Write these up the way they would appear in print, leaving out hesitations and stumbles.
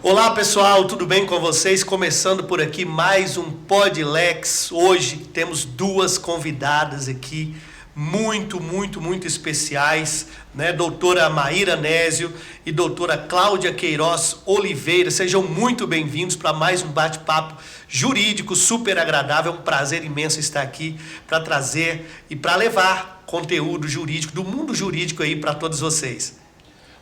Olá pessoal, tudo bem com vocês? Começando por aqui mais um Podlex. Hoje temos duas convidadas aqui muito especiais, né? Doutora Maíra Nésio e doutora Cláudia Queiroz Oliveira. Sejam muito bem-vindos para mais um bate-papo jurídico super agradável. É um prazer imenso estar aqui para trazer e para levar conteúdo jurídico, do mundo jurídico aí para todos vocês.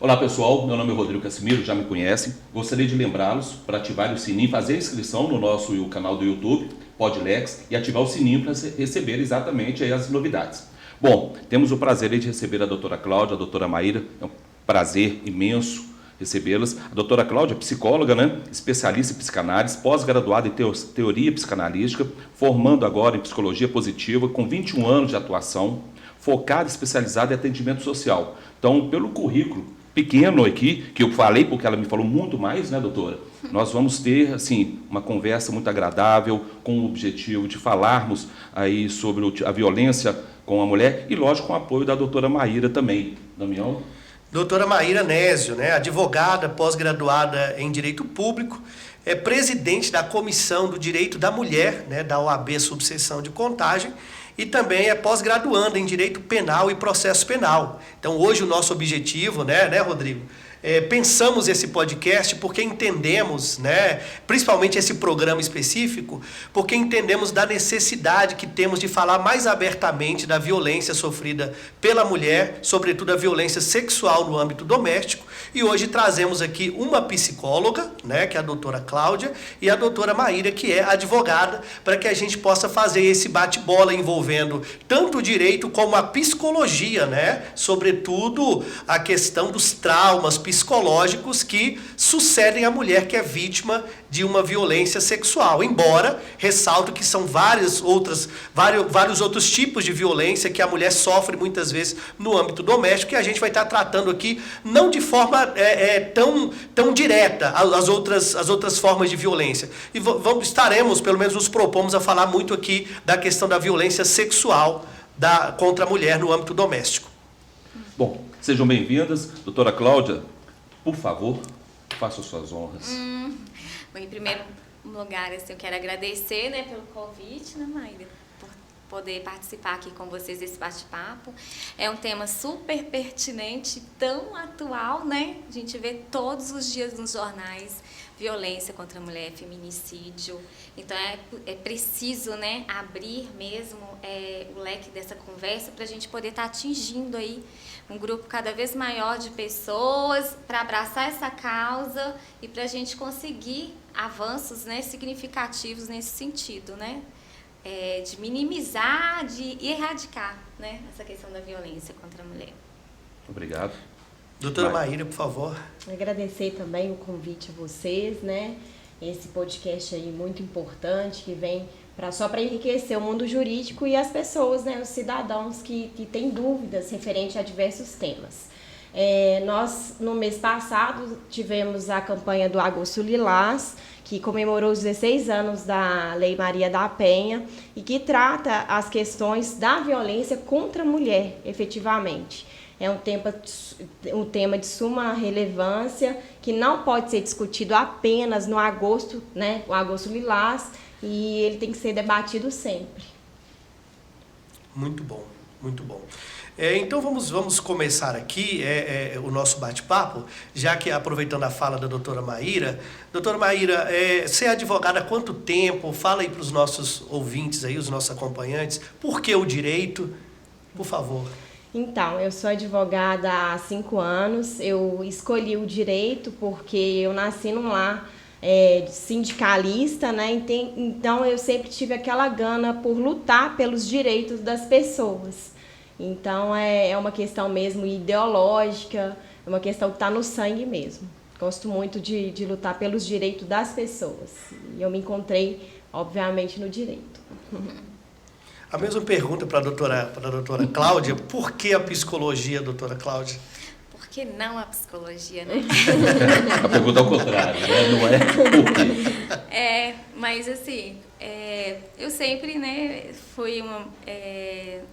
Olá pessoal, meu nome é Rodrigo Casimiro, já me conhecem. Gostaria de lembrá-los para ativar o sininho, fazer a inscrição no nosso canal do YouTube, Podlex, e ativar o sininho para receber exatamente aí as novidades. Bom, temos o prazer aí de receber a doutora Cláudia, a doutora Maíra, é um prazer imenso recebê-las. A doutora Cláudia é psicóloga, né? Especialista em psicanálise, pós-graduada em teoria psicanalística, formando agora em psicologia positiva, com 21 anos de atuação, focada e especializada em atendimento social. Então, pelo currículo pequeno aqui, que eu falei porque ela me falou muito mais, né, doutora? Nós vamos ter, assim, uma conversa muito agradável, com o objetivo de falarmos aí sobre a violência com a mulher e, lógico, com o apoio da doutora Maíra também. Damião? Doutora Maíra Nésio, né, advogada, pós-graduada em Direito Público, é presidente da Comissão do Direito da Mulher, né, da OAB Subseção de Contagem, e também é pós-graduanda em Direito Penal e Processo Penal. Então, hoje o nosso objetivo, né, Rodrigo? Pensamos esse podcast porque entendemos, né, principalmente esse programa específico, porque entendemos da necessidade que temos de falar mais abertamente da violência sofrida pela mulher, sobretudo a violência sexual no âmbito doméstico. E hoje trazemos aqui uma psicóloga, né, que é a doutora Cláudia, e a doutora Maíra, que é advogada, para que a gente possa fazer esse bate-bola envolvendo tanto o direito como a psicologia, né, sobretudo a questão dos traumas psicológicos que sucedem à mulher que é vítima de uma violência sexual. Embora, ressalto que são vários outros tipos de violência que a mulher sofre muitas vezes no âmbito doméstico, que a gente vai estar tratando aqui não de forma tão direta as outras formas de violência. E estaremos, pelo menos nos propomos a falar muito aqui da questão da violência sexual contra a mulher no âmbito doméstico. Bom, sejam bem-vindas. Doutora Cláudia, por favor, faça suas honras. Bom, em primeiro lugar, assim, eu quero agradecer, né, pelo convite, né, Maíra, por poder participar aqui com vocês desse bate-papo. É um tema super pertinente, tão atual, né? A gente vê todos os dias nos jornais violência contra a mulher, feminicídio. Então é preciso, né, abrir mesmo o leque dessa conversa para a gente poder estar atingindo aí um grupo cada vez maior de pessoas para abraçar essa causa e para a gente conseguir avanços, né, significativos nesse sentido, né, de minimizar, de erradicar, né, essa questão da violência contra a mulher. Obrigado. Doutora Maíra, por favor. Agradecer também o convite a vocês, né? Esse podcast aí muito importante que vem só para enriquecer o mundo jurídico e as pessoas, né? Os cidadãos que têm dúvidas referente a diversos temas. Nós, no mês passado, tivemos a campanha do Agosto Lilás, que comemorou os 16 anos da Lei Maria da Penha e que trata as questões da violência contra a mulher, efetivamente. É um tema de suma relevância que não pode ser discutido apenas no agosto, né, o Agosto Lilás, e ele tem que ser debatido sempre. Muito bom, muito bom. Então vamos começar aqui o nosso bate-papo, já que aproveitando a fala da doutora Maíra. Doutora Maíra, você é advogada há quanto tempo? Fala aí para os nossos ouvintes, aí, os nossos acompanhantes, por que o direito? Por favor. Então, eu sou advogada há 5 anos, eu escolhi o direito porque eu nasci num lar sindicalista, né? Então eu sempre tive aquela gana por lutar pelos direitos das pessoas. Então é uma questão mesmo ideológica, é uma questão que está no sangue mesmo. Gosto muito de lutar pelos direitos das pessoas e eu me encontrei, obviamente, no direito. A mesma pergunta para a doutora Cláudia, por que a psicologia, doutora Cláudia? Por que não a psicologia, né? A pergunta é ao contrário, né? Não é por quê. Mas assim, eu sempre, né,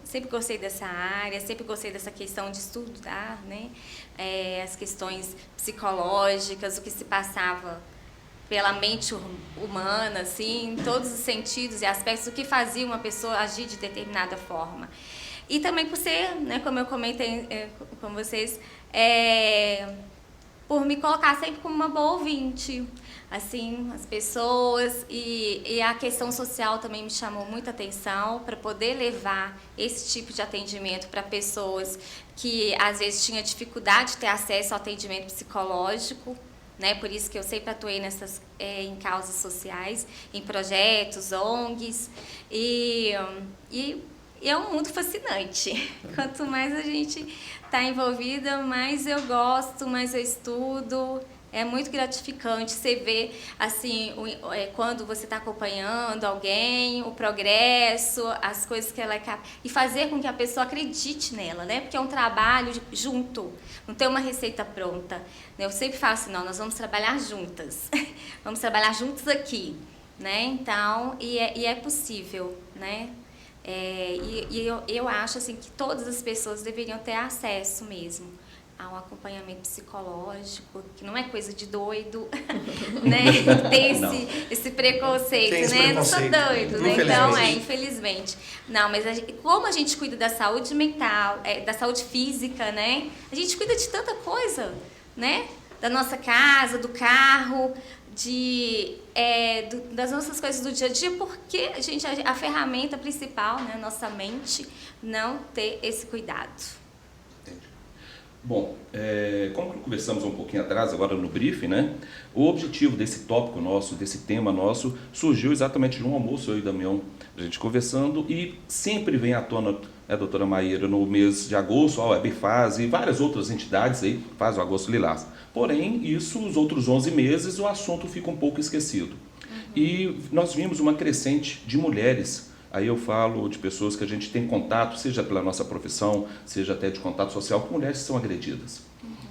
sempre gostei dessa área, sempre gostei dessa questão de estudar, né, as questões psicológicas, o que se passava pela mente humana, assim, em todos os sentidos e aspectos, o que fazia uma pessoa agir de determinada forma. E também por ser, né, como eu comentei com vocês, por me colocar sempre como uma boa ouvinte, assim, as pessoas, e a questão social também me chamou muita atenção para poder levar esse tipo de atendimento para pessoas que às vezes tinham dificuldade de ter acesso ao atendimento psicológico, né? Por isso que eu sempre atuei em causas sociais, em projetos, ONGs, e é um mundo fascinante. Quanto mais a gente está envolvida, mais eu gosto, mais eu estudo. É muito gratificante você ver, assim, quando você está acompanhando alguém, o progresso, as coisas que ela é capaz, e fazer com que a pessoa acredite nela, né? Porque é um trabalho junto, não tem uma receita pronta. Eu sempre falo assim, não, nós vamos trabalhar juntas, vamos trabalhar juntos aqui, né? Então, e é possível, né? Eu acho assim que todas as pessoas deveriam ter acesso mesmo ao acompanhamento psicológico, que não é coisa de doido, né? Tem esse preconceito, tem esse né? preconceito. Não sou doido, né? Infelizmente. Então, infelizmente. Não, mas como a gente cuida da saúde mental, da saúde física, né? A gente cuida de tanta coisa, né? Da nossa casa, do carro, das nossas coisas do dia a dia, porque a ferramenta principal, né? Nossa mente, não ter esse cuidado. Bom, como conversamos um pouquinho atrás, agora no briefing, né? O objetivo desse tópico nosso, desse tema nosso, surgiu exatamente de um almoço, eu e Damião, a gente conversando, e sempre vem à tona, doutora Maíra, no mês de agosto, a OAB faz, e várias outras entidades aí fazem o Agosto Lilás. Porém, isso, os outros 11 meses, o assunto fica um pouco esquecido. E nós vimos uma crescente de mulheres. Aí eu falo de pessoas que a gente tem contato, seja pela nossa profissão, seja até de contato social, com mulheres que são agredidas.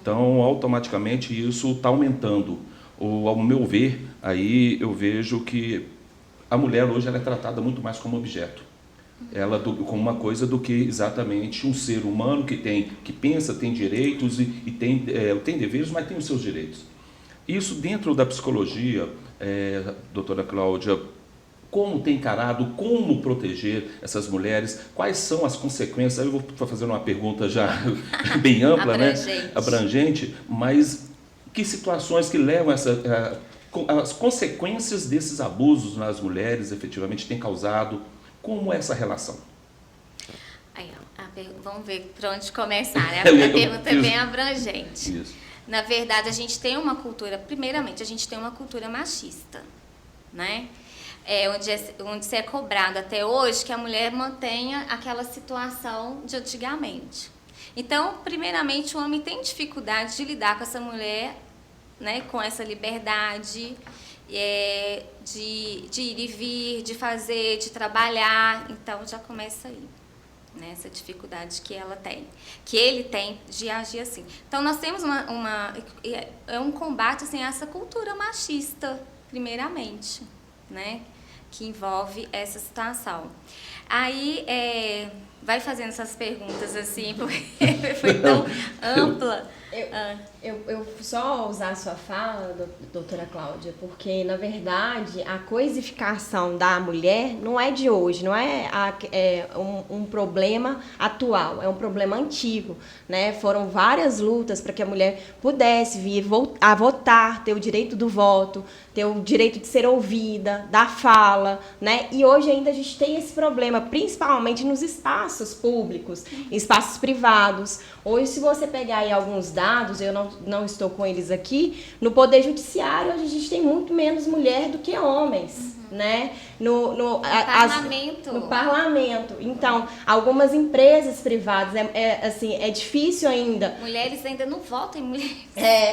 Então, automaticamente, isso está aumentando. Ao meu ver, aí eu vejo que a mulher hoje ela é tratada muito mais como objeto. Ela como uma coisa do que exatamente um ser humano que pensa, tem direitos e tem deveres, mas tem os seus direitos. Isso dentro da psicologia, doutora Cláudia, como tem encarado, como proteger essas mulheres, quais são as consequências? Aí eu vou fazer uma pergunta já bem ampla, abrangente, mas que situações que levam as consequências desses abusos nas mulheres efetivamente têm causado, como é essa relação? Aí, vamos ver por onde começar, né? A pergunta é bem abrangente. Isso. Na verdade, a gente tem uma cultura, primeiramente, a gente tem uma cultura machista, né? Onde se é cobrado até hoje que a mulher mantenha aquela situação de antigamente. Então, primeiramente, o homem tem dificuldade de lidar com essa mulher, né, com essa liberdade de ir e vir, de fazer, de trabalhar. Então, já começa aí, né, essa dificuldade que ele tem de agir assim. Então, nós temos um combate assim, a essa cultura machista, primeiramente, né, que envolve essa situação. Aí, vai fazendo essas perguntas assim, porque foi tão ampla. Eu só usar a sua fala, doutora Cláudia, porque, na verdade, a coisificação da mulher não é de hoje, não é um problema atual, é um problema antigo, né? Foram várias lutas para que a mulher pudesse vir a votar, ter o direito do voto, ter o direito de ser ouvida, da fala, né? E hoje ainda a gente tem esse problema, principalmente nos espaços públicos, espaços privados. Hoje, se você pegar aí alguns dados, eu não estou com eles aqui, no Poder Judiciário, hoje a gente tem muito menos mulher do que homens, né? No parlamento. Então, algumas empresas privadas, assim, é difícil ainda. Mulheres ainda não votam em mulheres.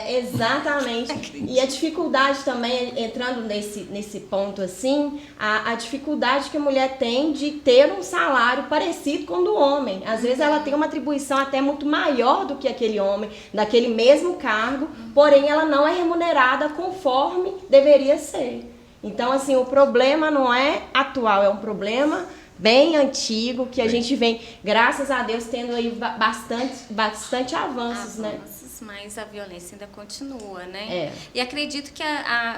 Exatamente. E a dificuldade também, entrando nesse ponto assim, a dificuldade que a mulher tem de ter um salário parecido com o do homem. Às vezes ela tem uma atribuição até muito maior do que aquele homem, daquele mesmo cargo, porém ela não é remunerada conforme deveria ser. Então, assim, o problema não é atual, é um problema bem antigo, que a gente vem, graças a Deus, tendo aí bastante avanços, né? mas a violência ainda continua, né? É. E acredito que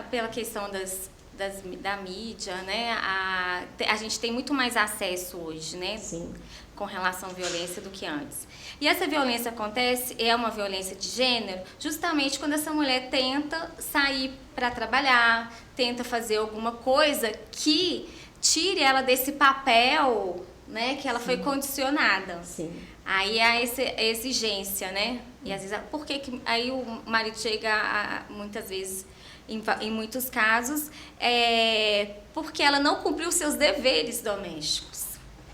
pela questão da mídia, né, a gente tem muito mais acesso hoje, né? Sim. Com relação à violência do que antes. E essa violência acontece, é uma violência de gênero, justamente quando essa mulher tenta sair para trabalhar, tenta fazer alguma coisa que tire ela desse papel, né, que ela foi condicionada. Sim. Aí há essa exigência, né? E às vezes, por que aí o marido chega muitas vezes, em muitos casos, porque ela não cumpriu seus deveres domésticos,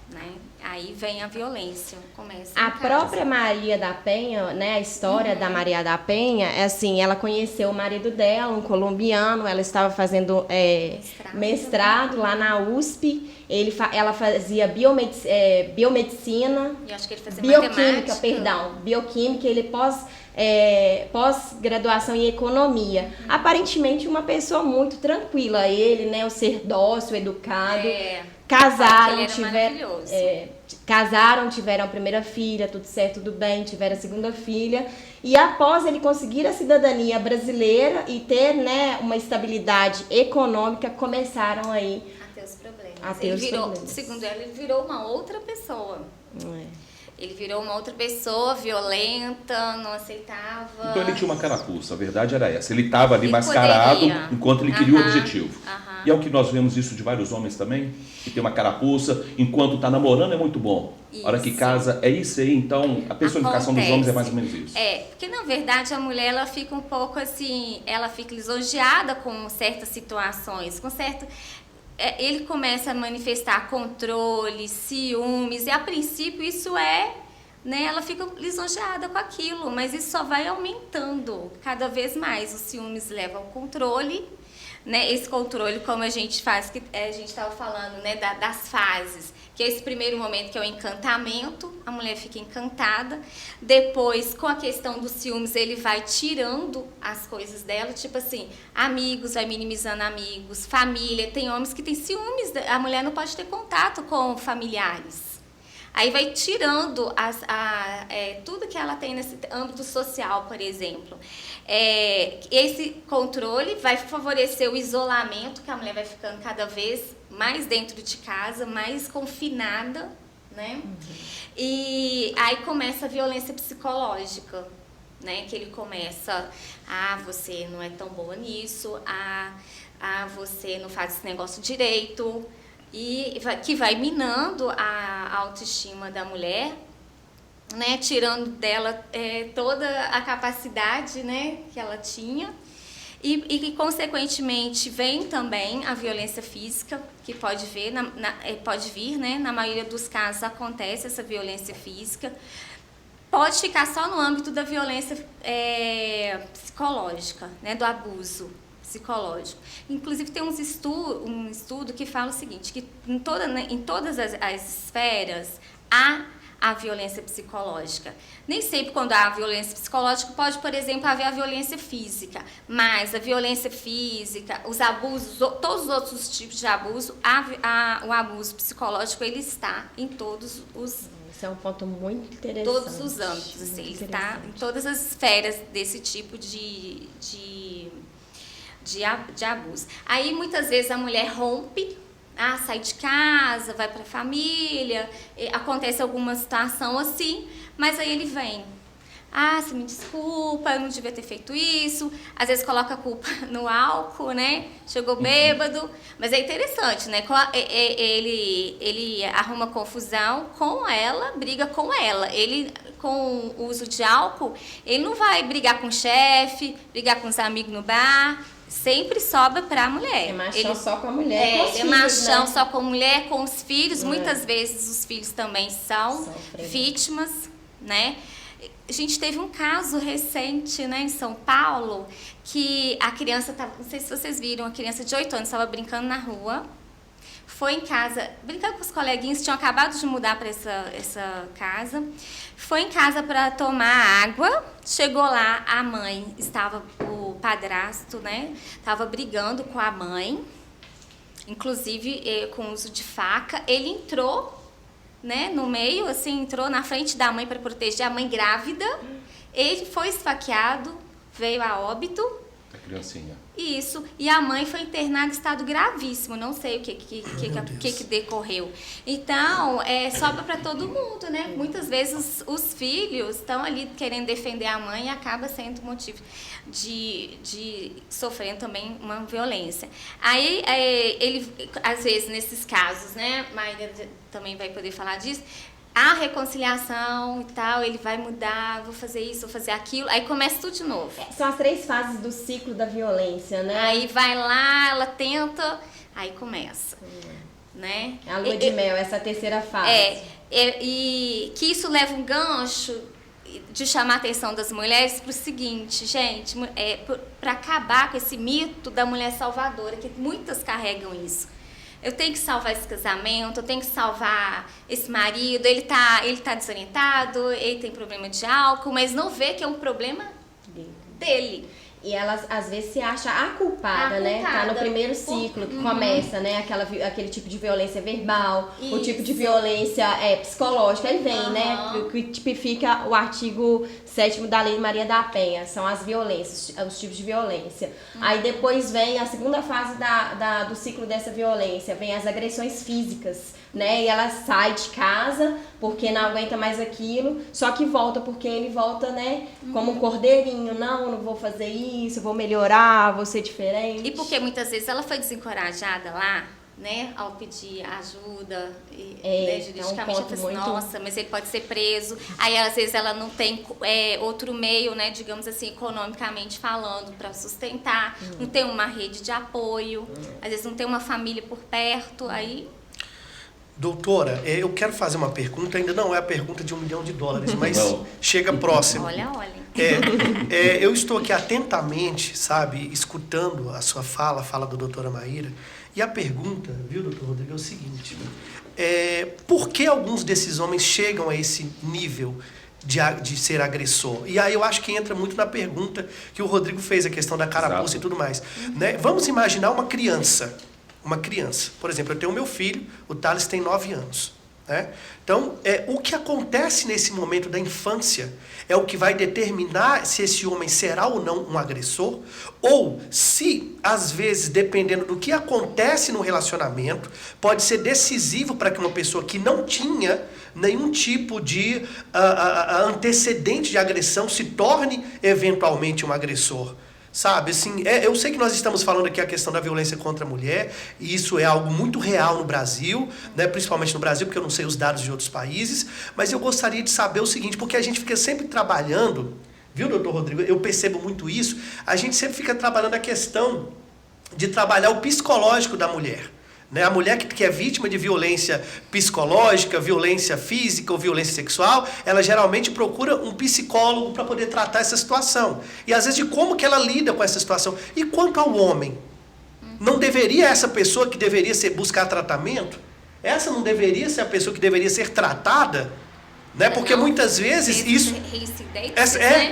né? Aí vem a violência, começa A própria Maria da Penha, né, a história da Maria da Penha, é assim, ela conheceu o marido dela, um colombiano, ela estava fazendo mestrado lá na USP, ela fazia biomedicina, E acho que ele fazia bioquímica, matemática. bioquímica, ele pós-graduação em economia. Aparentemente uma pessoa muito tranquila, ele, né, o ser dócil, educado. Casaram, tiveram a primeira filha, tudo certo, tudo bem, tiveram a segunda filha. E após ele conseguir a cidadania brasileira e ter, né, uma estabilidade econômica, começaram aí a ter os problemas. Segundo ela, ele virou uma outra pessoa. Ele virou uma outra pessoa, violenta, não aceitava. Então ele tinha uma carapuça, a verdade era essa. Ele estava ali mascarado enquanto ele queria o objetivo. E é o que nós vemos isso de vários homens também, que tem uma carapuça, enquanto está namorando é muito bom. A hora que casa é isso aí, então a personificação dos homens é mais ou menos isso. Porque na verdade a mulher ela fica um pouco assim, ela fica lisonjeada com certas situações, com certo... Ele começa a manifestar controle, ciúmes, e a princípio isso né, ela fica lisonjeada com aquilo, mas isso só vai aumentando cada vez mais. Os ciúmes levam ao controle, né? Esse controle, como a gente faz, que a gente estava falando, né, das fases, que é esse primeiro momento que é o encantamento, a mulher fica encantada, depois com a questão dos ciúmes ele vai tirando as coisas dela, tipo assim, amigos, vai minimizando amigos, família, tem homens que têm ciúmes, a mulher não pode ter contato com familiares. Aí vai tirando tudo que ela tem nesse âmbito social, por exemplo. Esse controle vai favorecer o isolamento, que a mulher vai ficando cada vez mais dentro de casa, mais confinada, né? E aí começa a violência psicológica, né? Que ele começa, você não é tão boa nisso, você não faz esse negócio direito, e que vai minando a autoestima da mulher, né, tirando dela toda a capacidade, né, que ela tinha, e consequentemente vem também a violência física, que pode vir, né, na maioria dos casos acontece essa violência física, pode ficar só no âmbito da violência psicológica, né, do abuso psicológico. Inclusive tem um estudo que fala o seguinte, que em todas as esferas há a violência psicológica. Nem sempre quando há a violência psicológica pode, por exemplo, haver a violência física, mas a violência física, os abusos, todos os outros tipos de abuso, o abuso psicológico, ele está em todos os... Isso é um ponto muito interessante. Todos os âmbitos, assim, ele está em todas as esferas desse tipo de abuso. Aí muitas vezes a mulher rompe, sai de casa, vai para a família, acontece alguma situação assim, mas aí ele vem. Você me desculpa, eu não devia ter feito isso. Às vezes coloca a culpa no álcool, né? Chegou bêbado. Mas é interessante, né? Ele arruma confusão com ela, briga com ela. Ele, com o uso de álcool, ele não vai brigar com o chefe, brigar com os amigos no bar. Sempre sobra para a mulher. É machão só com a mulher, com os filhos, machão, né? Só com a mulher, com os filhos. Muitas vezes os filhos também são Sofrem. Vítimas, né? A gente teve um caso recente, né, em São Paulo, que a criança estava, não sei se vocês viram, a criança de 8 anos estava brincando na rua, foi em casa, brincando com os coleguinhas, tinham acabado de mudar para essa casa, foi em casa para tomar água, chegou lá, a mãe estava, o padrasto, né, estava brigando com a mãe, inclusive com uso de faca, ele entrou, né, no meio, assim, entrou na frente da mãe para proteger a mãe grávida, Ele foi esfaqueado, veio a óbito. A criancinha. Isso. E a mãe foi internada em estado gravíssimo. Não sei o que decorreu. Então, sobra para todo mundo, né? Muitas vezes os filhos estão ali querendo defender a mãe e acaba sendo motivo de sofrer também uma violência. Aí, ele, às vezes, nesses casos, né? Maíra também vai poder falar disso. A reconciliação e tal, ele vai mudar, vou fazer isso, vou fazer aquilo, aí começa tudo de novo. São as 3 fases do ciclo da violência, né? Aí vai lá, ela tenta, aí começa, né? A lua de mel, essa terceira fase. E que isso leva um gancho de chamar a atenção das mulheres para o seguinte, gente, para acabar com esse mito da mulher salvadora, que muitas carregam isso. Eu tenho que salvar esse casamento, eu tenho que salvar esse marido, ele tá desorientado, ele tem problema de álcool, mas não vê que é um problema dele. E ela, às vezes, se acha a culpada, né? Tá no primeiro ciclo que começa, né? Aquele tipo de violência verbal, Isso. o tipo de violência psicológica. Aí vem, né? Que tipifica o artigo 7º da Lei Maria da Penha. São as violências, os tipos de violência. Aí depois vem a segunda fase do ciclo dessa violência. Vem as agressões físicas, né? E ela sai de casa porque não aguenta mais aquilo, só que volta porque ele volta, né? Como um cordeirinho. Não vou fazer isso, vou melhorar, vou ser diferente. E porque muitas vezes ela foi desencorajada lá, né? Ao pedir ajuda, né, juridicamente, ela fala assim, nossa, mas ele pode ser preso. Aí, às vezes, ela não tem outro meio, né? Digamos assim, economicamente falando, para sustentar. Não tem uma rede de apoio. Às vezes, não tem uma família por perto. Aí... Doutora, eu quero fazer uma pergunta, ainda não é a pergunta de $1 milhão, mas chega próximo. Olha. Eu estou aqui atentamente, sabe, escutando a sua fala da doutora Maíra, e a pergunta, viu, doutor Rodrigo, é o seguinte, por que alguns desses homens chegam a esse nível de ser agressor? E aí eu acho que entra muito na pergunta que o Rodrigo fez, a questão da carapuça e tudo mais. Né? Vamos imaginar uma criança, por exemplo, eu tenho meu filho, o Thales tem 9 anos. Né? Então, o que acontece nesse momento da infância é o que vai determinar se esse homem será ou não um agressor, ou se, às vezes, dependendo do que acontece no relacionamento, pode ser decisivo para que uma pessoa que não tinha nenhum tipo de antecedente de agressão se torne, eventualmente, um agressor. Sabe, assim, eu sei que nós estamos falando aqui a questão da violência contra a mulher, e isso é algo muito real no Brasil, né, principalmente no Brasil, porque eu não sei os dados de outros países, mas eu gostaria de saber o seguinte, porque a gente fica sempre trabalhando, viu, doutor Rodrigo, eu percebo muito isso, a gente sempre fica trabalhando a questão de trabalhar o psicológico da mulher. Né? A mulher que é vítima de violência psicológica, violência física ou violência sexual, ela geralmente procura um psicólogo para poder tratar essa situação. E às vezes de como que ela lida com essa situação. E quanto ao homem? Não deveria essa pessoa que deveria buscar tratamento? Essa não deveria ser a pessoa que deveria ser tratada? Né? Porque muitas vezes isso...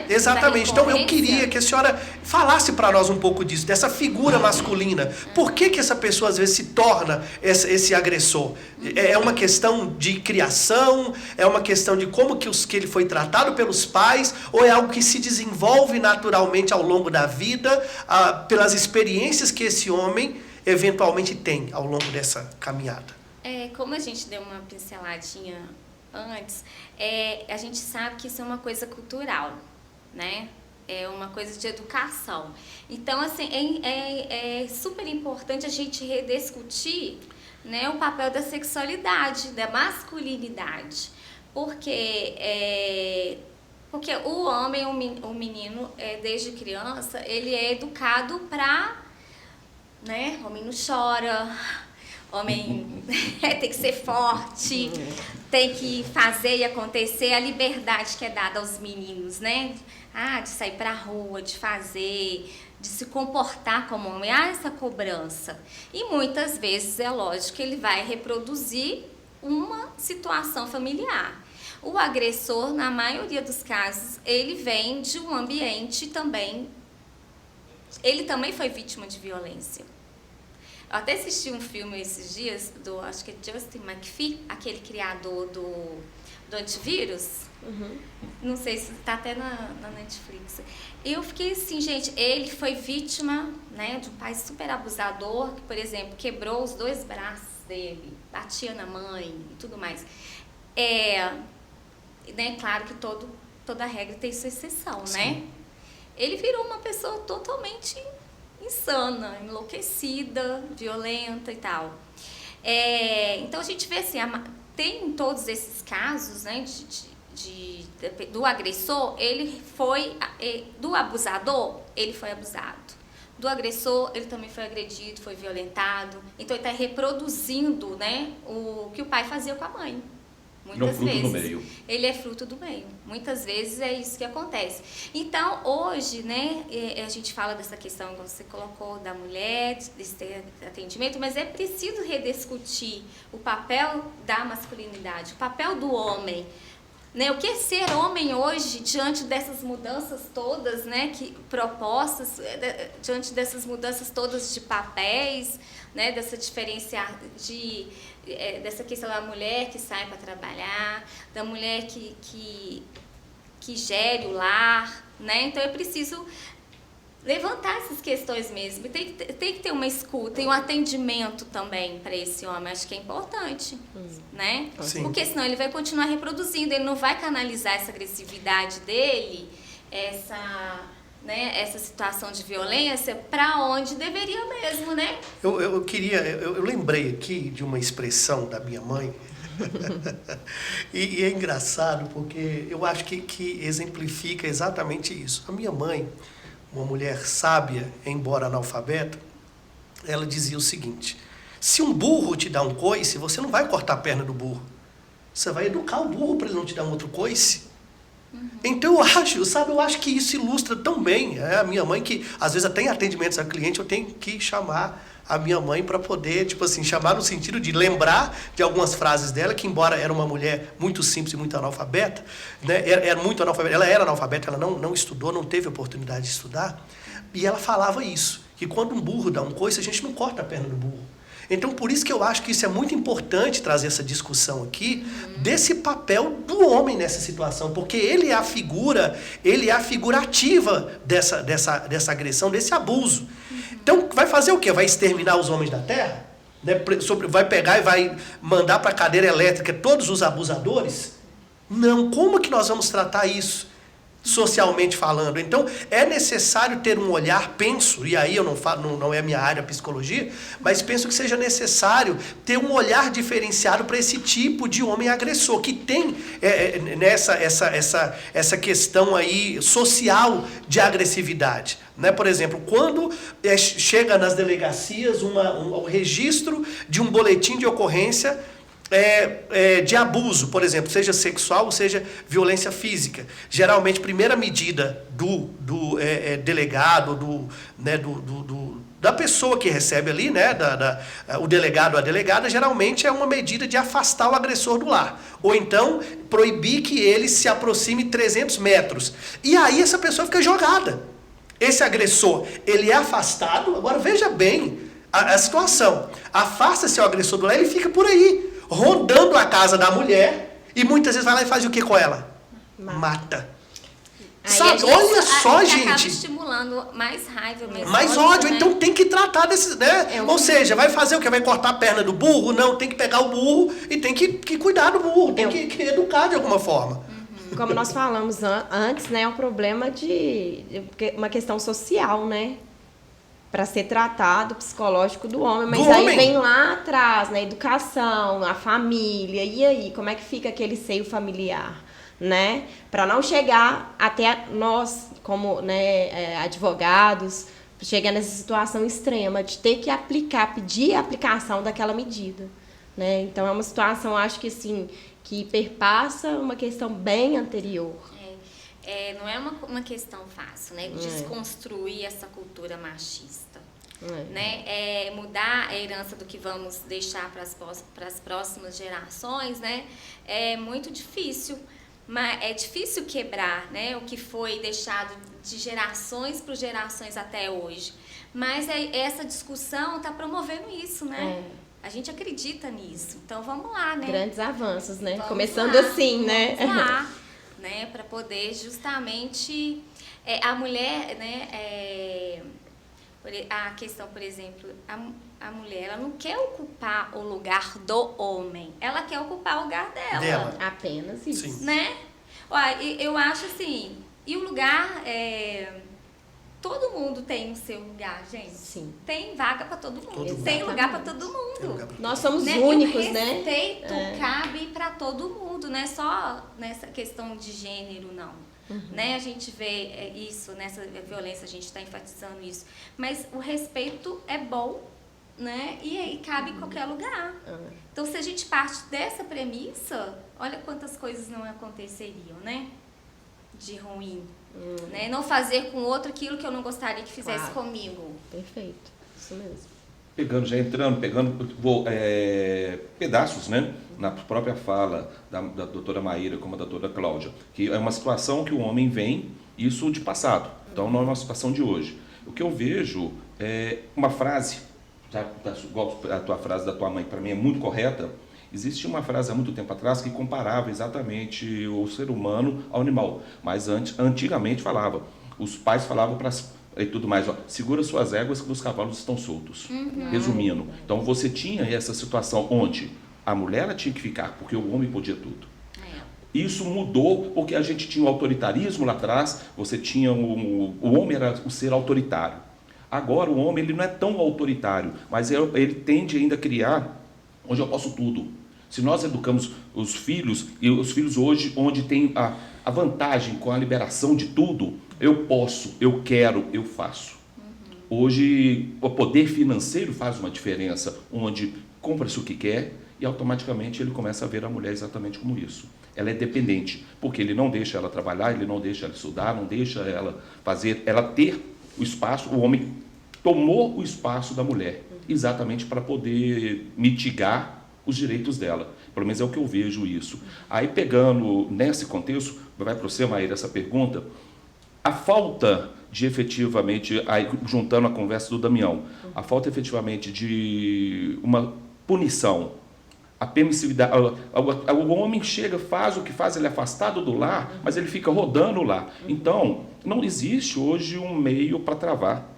Exatamente. Então eu queria que a senhora falasse para nós um pouco disso, dessa figura masculina. Por que essa pessoa às vezes se torna esse agressor? É uma questão de criação? É uma questão de como que ele foi tratado pelos pais? Ou é algo que se desenvolve naturalmente ao longo da vida, pelas experiências que esse homem eventualmente tem ao longo dessa caminhada? Como a gente deu uma pinceladinha antes, a gente sabe que isso é uma coisa cultural, né? É uma coisa de educação. Então, assim, é super importante a gente rediscutir, né, o papel da sexualidade, da masculinidade. Porque o homem, o menino, desde criança, ele é educado para, né, homem não chora, homem tem que ser forte, tem que fazer e acontecer, a liberdade que é dada aos meninos, né? De sair pra rua, de fazer, de se comportar como homem, essa cobrança. E muitas vezes é lógico que ele vai reproduzir uma situação familiar. O agressor, na maioria dos casos, ele vem de um ambiente também, ele também foi vítima de violência. Eu até assisti um filme esses dias, acho que é Justin McPhee, aquele criador do do antivírus. Não sei se tá até na Netflix. Eu fiquei assim, gente, ele foi vítima, né, de um pai super abusador, que, por exemplo, quebrou os 2 braços dele, batia na mãe e tudo mais. Né, claro que toda regra tem sua exceção, sim, né? Ele virou uma pessoa totalmente insana, enlouquecida, violenta e tal. Então a gente vê assim, tem todos esses casos, né, do agressor, ele foi, do abusador, ele foi abusado. Do agressor, ele também foi agredido, foi violentado. Então ele está reproduzindo, né, o que o pai fazia com a mãe. Muitas vezes. Do meio. Ele é fruto do meio. Muitas vezes é isso que acontece. Então, hoje, né, a gente fala dessa questão que você colocou da mulher, desse atendimento, mas é preciso rediscutir o papel da masculinidade, o papel do homem. Né, o que é ser homem hoje, diante dessas mudanças todas, né, propostas, diante dessas mudanças todas de papéis, né, dessa dessa questão da mulher que sai para trabalhar, da mulher que gere o lar, né? Então é preciso levantar essas questões mesmo. Tem que ter uma escuta e um atendimento também para esse homem. Acho que é importante, né? Sim. Porque senão ele vai continuar reproduzindo, ele não vai canalizar essa agressividade dele, essa situação de violência para onde deveria mesmo, né? Eu lembrei aqui de uma expressão da minha mãe e é engraçado porque eu acho que exemplifica exatamente isso. A minha mãe, uma mulher sábia, embora analfabeta, ela dizia o seguinte: se um burro te dá um coice, você não vai cortar a perna do burro, você vai educar o burro para ele não te dar um outro coice. Então eu acho que isso ilustra tão bem a minha mãe, que às vezes até em atendimentos a cliente eu tenho que chamar a minha mãe para poder, tipo assim, chamar no sentido de lembrar de algumas frases dela, que embora era uma mulher muito simples e muito analfabeta, né, ela era analfabeta, ela não estudou, não teve oportunidade de estudar, e ela falava isso, que quando um burro dá um coice, a gente não corta a perna do burro. Então, por isso que eu acho que isso é muito importante trazer essa discussão aqui, desse papel do homem nessa situação, porque ele é a figura ativa dessa agressão, desse abuso. Então, vai fazer o quê? Vai exterminar os homens da terra? Né? Vai pegar e vai mandar para a cadeira elétrica todos os abusadores? Não. Como que nós vamos tratar isso? Socialmente falando. Então, é necessário ter um olhar, penso, e aí eu não é a minha área, a psicologia, mas penso que seja necessário ter um olhar diferenciado para esse tipo de homem agressor, que tem essa questão aí social de agressividade. Né? Por exemplo, quando chega nas delegacias o registro de um boletim de ocorrência de abuso, por exemplo, seja sexual ou seja violência física. Geralmente, primeira medida do delegado, da pessoa que recebe ali, né, o delegado ou a delegada, geralmente é uma medida de afastar o agressor do lar. Ou então, proibir que ele se aproxime 300 metros. E aí essa pessoa fica jogada. Esse agressor, ele é afastado. Agora, veja bem a situação. Afasta-se o agressor do lar, ele fica por aí, rondando a casa da mulher, e muitas vezes vai lá e faz o que com ela? Mata. Sabe? Olha só, gente. Acaba estimulando mais raiva, mais ódio. Né? Então tem que tratar desses, né? Ou seja, vai fazer o quê? Vai cortar a perna do burro? Não, tem que pegar o burro e tem que cuidar do burro, tem que educar de alguma forma. Como nós falamos antes, né, é um problema de uma questão social, né? Para ser tratado psicológico do homem, mas aí vem lá atrás, né, educação, a família, e aí, como é que fica aquele seio familiar, né, para não chegar até nós, como, né, advogados, chegar nessa situação extrema de ter que pedir a aplicação daquela medida, né, então é uma situação, acho que assim, que perpassa uma questão bem anterior. Não é uma questão fácil, né? Desconstruir essa cultura machista. Né? Mudar a herança do que vamos deixar para as próximas gerações, né? É muito difícil. Mas é difícil quebrar, né? O que foi deixado de gerações por gerações até hoje. Mas essa discussão está promovendo isso, né? A gente acredita nisso. Então vamos lá, né? Grandes avanços, né? Vamos Começando lá, assim, né? Vamos lá, né? Para poder justamente a mulher, né? A questão, por exemplo, a mulher, ela não quer ocupar o lugar do homem, ela quer ocupar o lugar dela. Apenas isso. Sim. Né? Olha, eu acho assim, e o lugar, todo mundo tem o seu lugar, gente. Sim. Tem vaga para todo mundo. Todo mundo. Tem lugar para todo Tem mundo. lugar pra Nós somos Né? únicos, e o né? respeito cabe para todo mundo, não é só nessa questão de gênero, não. Né? A gente vê isso, nessa violência, a gente está enfatizando isso. Mas o respeito é bom, né? E aí cabe em qualquer lugar. Então, se a gente parte dessa premissa, olha quantas coisas não aconteceriam, né? De ruim. Né? Não fazer com o outro aquilo que eu não gostaria que fizesse comigo. Perfeito, isso mesmo. Pegando pedaços, né, na própria fala da doutora Maíra como da doutora Cláudia, que é uma situação que o homem vem, isso de passado, então não é uma situação de hoje. O que eu vejo é uma frase, igual a tua frase da tua mãe, para mim é muito correta. Existe uma frase há muito tempo atrás que comparava exatamente o ser humano ao animal, mas antigamente os pais falavam para e tudo mais, segura suas éguas que os cavalos estão soltos. Resumindo, então você tinha essa situação onde a mulher ela tinha que ficar, porque o homem podia tudo. Isso mudou porque a gente tinha o autoritarismo lá atrás, você tinha o homem era o ser autoritário. Agora o homem ele não é tão autoritário, mas ele tende ainda a criar onde eu posso tudo. Se nós educamos os filhos, e os filhos hoje, onde tem a vantagem com a liberação de tudo, eu posso, eu quero, eu faço. Hoje, o poder financeiro faz uma diferença, onde compra-se o que quer e automaticamente ele começa a ver a mulher exatamente como isso. Ela é dependente, porque ele não deixa ela trabalhar, ele não deixa ela estudar, não deixa ela ter o espaço. O homem tomou o espaço da mulher, exatamente para poder mitigar os direitos dela. Pelo menos é o que eu vejo isso. Aí pegando nesse contexto, vai para você, Maíra, essa pergunta, a falta de efetivamente, aí juntando a conversa do Damião, a falta efetivamente de uma punição, a permissividade, o homem chega, faz o que faz, ele é afastado do lar, mas ele fica rodando lá. Então, não existe hoje um meio para travar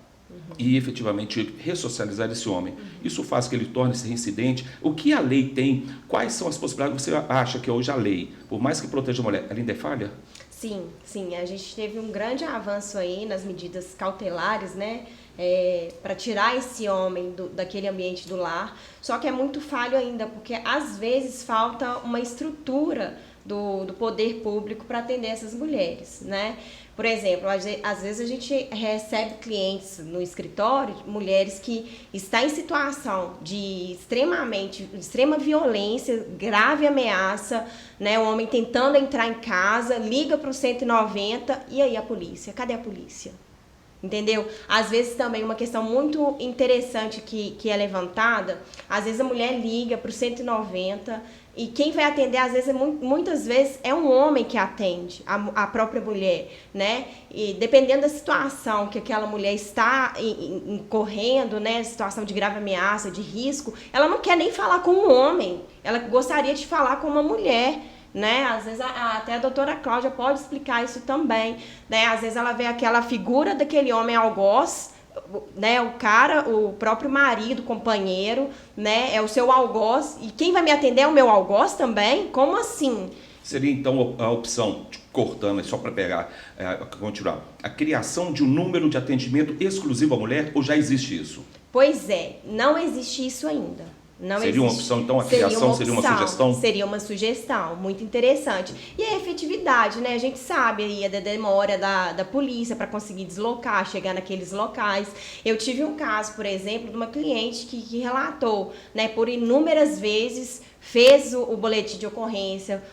e efetivamente ressocializar esse homem. Isso faz que ele torne-se reincidente. O que a lei tem? Quais são as possibilidades? Você acha que hoje a lei, por mais que proteja a mulher, ela ainda é falha? Sim, a gente teve um grande avanço aí nas medidas cautelares, né, para tirar esse homem daquele ambiente do lar, só que é muito falho ainda, porque às vezes falta uma estrutura do poder público para atender essas mulheres, né? Por exemplo, às vezes a gente recebe clientes no escritório, mulheres que estão em situação de extrema violência, grave ameaça, né? O homem tentando entrar em casa, liga para o 190 e aí a polícia? Cadê a polícia? Entendeu? Às vezes também uma questão muito interessante que é levantada, às vezes a mulher liga para o 190 e quem vai atender, às vezes, muitas vezes, é um homem que atende a própria mulher, né? E dependendo da situação que aquela mulher está incorrendo, né? Situação de grave ameaça, de risco, ela não quer nem falar com um homem, ela gostaria de falar com uma mulher, né? Às vezes até a doutora Cláudia pode explicar isso também, né? Às vezes ela vê aquela figura daquele homem algoz, né, o próprio marido, companheiro, né, é o seu algoz, e quem vai me atender é o meu algoz também? Como assim? Seria então a opção, cortando só para pegar, continuar, a criação de um número de atendimento exclusivo à mulher, ou já existe isso? Pois é, não existe isso ainda. Não seria uma opção, então, a criação seria uma sugestão? Seria uma sugestão, muito interessante. E a efetividade, né? A gente sabe aí a demora da polícia para conseguir deslocar, chegar naqueles locais. Eu tive um caso, por exemplo, de uma cliente que relatou, né, por inúmeras vezes, fez o boletim de ocorrência,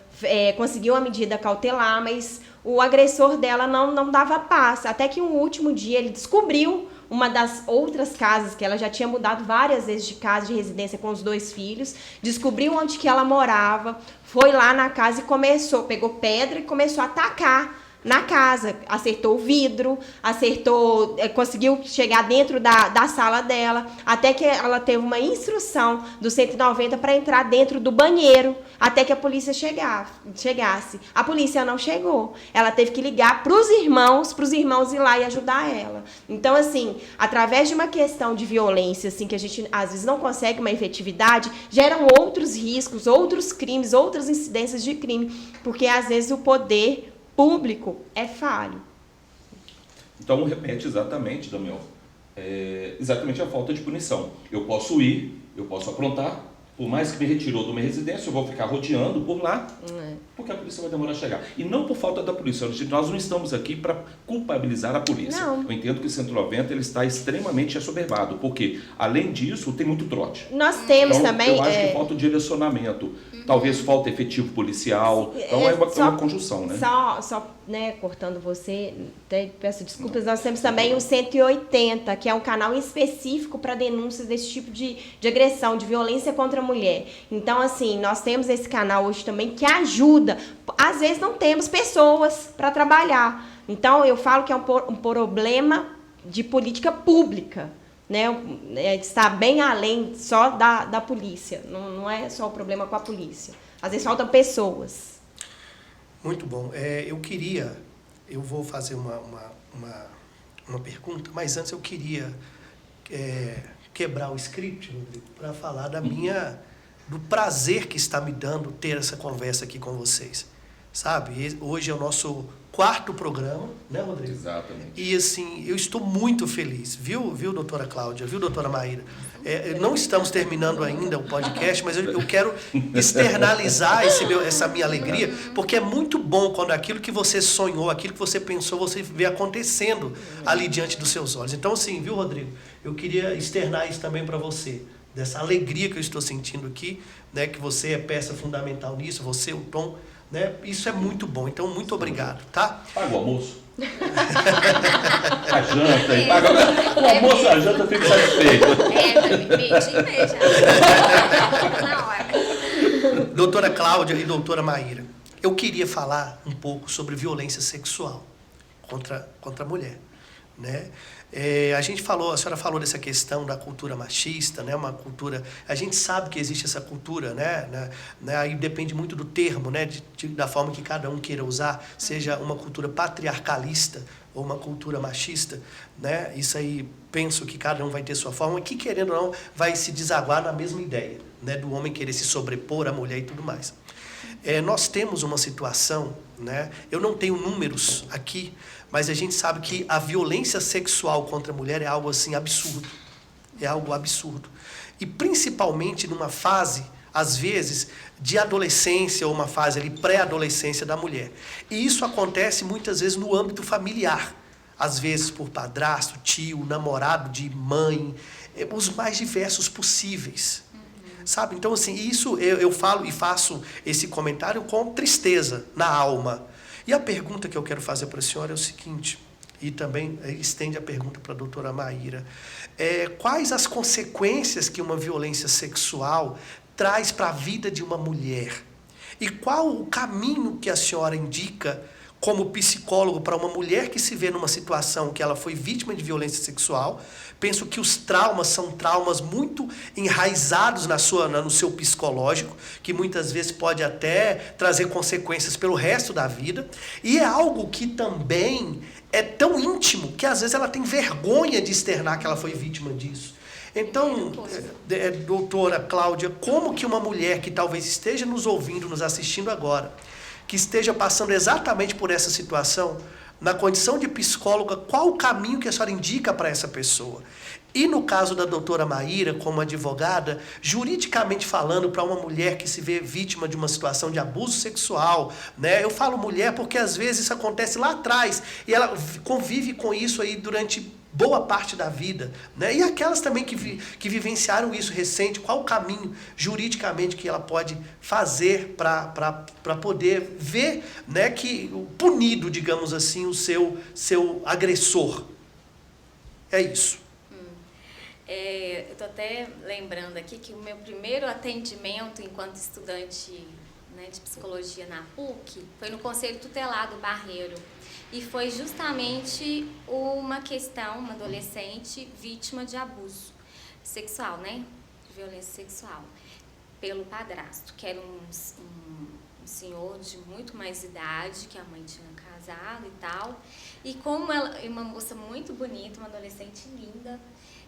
conseguiu a medida cautelar, mas o agressor dela não dava paz. Até que um último dia ele descobriu uma das outras casas, que ela já tinha mudado várias vezes de casa, de residência com os 2 filhos, descobriu onde que ela morava, foi lá na casa e pegou pedra e começou a atacar, na casa, acertou o vidro, conseguiu chegar dentro da sala dela, até que ela teve uma instrução do 190 para entrar dentro do banheiro, até que a polícia chegasse. A polícia não chegou. Ela teve que ligar para os irmãos ir lá e ajudar ela. Então, assim, através de uma questão de violência, assim, que a gente às vezes não consegue uma efetividade, geram outros riscos, outros crimes, outras incidências de crime, porque às vezes o poder público é falho. Então remete exatamente, Damião, exatamente a falta de punição. Eu posso ir, eu posso aprontar, por mais que me retirou de uma residência, eu vou ficar rodeando por lá, porque a polícia vai demorar a chegar. E não por falta da polícia, nós não estamos aqui para culpabilizar a polícia. Não. Eu entendo que o 190 ele está extremamente assoberbado, porque, além disso, tem muito trote. Nós temos então, também... eu acho que falta o direcionamento, talvez falta efetivo policial, então é uma conjunção, né? Só né, cortando você, até peço desculpas, nós temos também o 180, que é um canal específico para denúncias desse tipo de agressão, de violência contra a mulher. Então, assim, nós temos esse canal hoje também que ajuda. Às vezes não temos pessoas para trabalhar. Então, eu falo que é um problema de política pública, né? Está bem além só da polícia. Não é só o problema com a polícia. Às vezes faltam pessoas. Muito bom. Eu vou fazer uma pergunta, mas antes eu queria quebrar o script, Rodrigo, para falar do prazer que está me dando ter essa conversa aqui com vocês. Sabe? Hoje é o nosso 4º programa, né, Rodrigo? Exatamente. E, assim, eu estou muito feliz, viu, doutora Cláudia, viu, doutora Maíra? Não estamos terminando ainda o podcast, mas eu quero externalizar essa minha alegria, porque é muito bom quando aquilo que você sonhou, aquilo que você pensou, você vê acontecendo ali diante dos seus olhos. Então, assim, viu, Rodrigo? Eu queria externar isso também para você, dessa alegria que eu estou sentindo aqui, né, que você é peça fundamental nisso, você, o Tom, né? Isso é muito bom, então muito obrigado, tá? Paga o almoço. A janta, e paga o almoço, a janta, eu fico satisfeito. Na hora. Doutora Cláudia e doutora Maíra, eu queria falar um pouco sobre violência sexual contra a mulher, né? A senhora falou dessa questão da cultura machista, né? Uma cultura, a gente sabe que existe essa cultura, né? Aí depende muito do termo, né? Da forma que cada um queira usar, seja uma cultura patriarcalista ou uma cultura machista, né? Isso aí, penso que cada um vai ter sua forma, que querendo ou não vai se desaguar na mesma ideia, né? Do homem querer se sobrepor à mulher e tudo mais. Nós temos uma situação, né? Eu não tenho números aqui, mas a gente sabe que a violência sexual contra a mulher é algo assim absurdo. É algo absurdo. E principalmente numa fase, às vezes, de adolescência ou uma fase ali pré-adolescência da mulher. E isso acontece muitas vezes no âmbito familiar. Às vezes por padrasto, tio, namorado de mãe, os mais diversos possíveis. Sabe? Então, assim, isso eu falo e faço esse comentário com tristeza na alma. E a pergunta que eu quero fazer para a senhora é o seguinte, e também estende a pergunta para a doutora Maíra. Quais as consequências que uma violência sexual traz para a vida de uma mulher? E qual o caminho que a senhora indica como psicólogo para uma mulher que se vê numa situação que ela foi vítima de violência sexual? Penso que os traumas são traumas muito enraizados no seu psicológico, que muitas vezes pode até trazer consequências pelo resto da vida. E é algo que também é tão íntimo que às vezes ela tem vergonha de externar que ela foi vítima disso. Então, doutora Cláudia, como que uma mulher que talvez esteja nos ouvindo, nos assistindo agora, que esteja passando exatamente por essa situação, na condição de psicóloga, qual o caminho que a senhora indica para essa pessoa? E no caso da doutora Maíra, como advogada, juridicamente falando, para uma mulher que se vê vítima de uma situação de abuso sexual, né? Eu falo mulher porque às vezes isso acontece lá atrás e ela convive com isso aí durante boa parte da vida, né? E aquelas também que vivenciaram isso recente, qual o caminho juridicamente que ela pode fazer para poder ver, né, que punido, digamos assim, o seu agressor? É isso. Eu estou até lembrando aqui que o meu primeiro atendimento enquanto estudante, né, de psicologia na PUC foi no Conselho Tutelar do Barreiro. e foi justamente uma questão, uma adolescente vítima de abuso sexual, né? De violência sexual, pelo padrasto, que era um senhor de muito mais idade, que a mãe tinha casado e tal. E como ela é uma moça muito bonita, uma adolescente linda,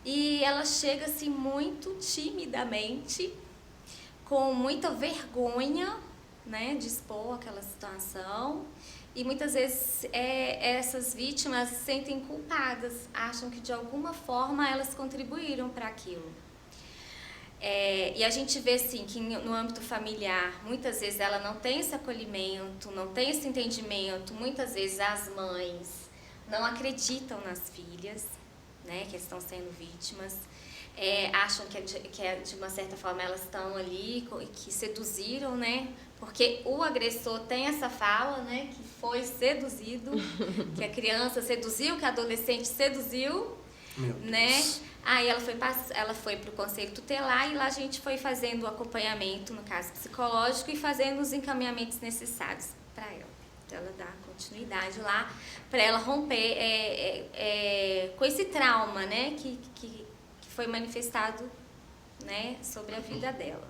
e ela chega assim muito timidamente, com muita vergonha, né, de expor aquela situação. E muitas vezes essas vítimas se sentem culpadas, acham que de alguma forma elas contribuíram para aquilo. E a gente vê assim que no âmbito familiar, muitas vezes ela não tem esse acolhimento, não tem esse entendimento, muitas vezes as mães não acreditam nas filhas, né, que estão sendo vítimas, acham que de uma certa forma elas estão ali, que seduziram, né, porque o agressor tem essa fala, né, que foi seduzido, que a criança seduziu, que a adolescente seduziu, né. Aí ela foi para o conselho tutelar e lá a gente foi fazendo o acompanhamento, no caso psicológico, e fazendo os encaminhamentos necessários para ela dar continuidade lá, para ela romper com esse trauma, né, que foi manifestado, né, sobre a vida dela.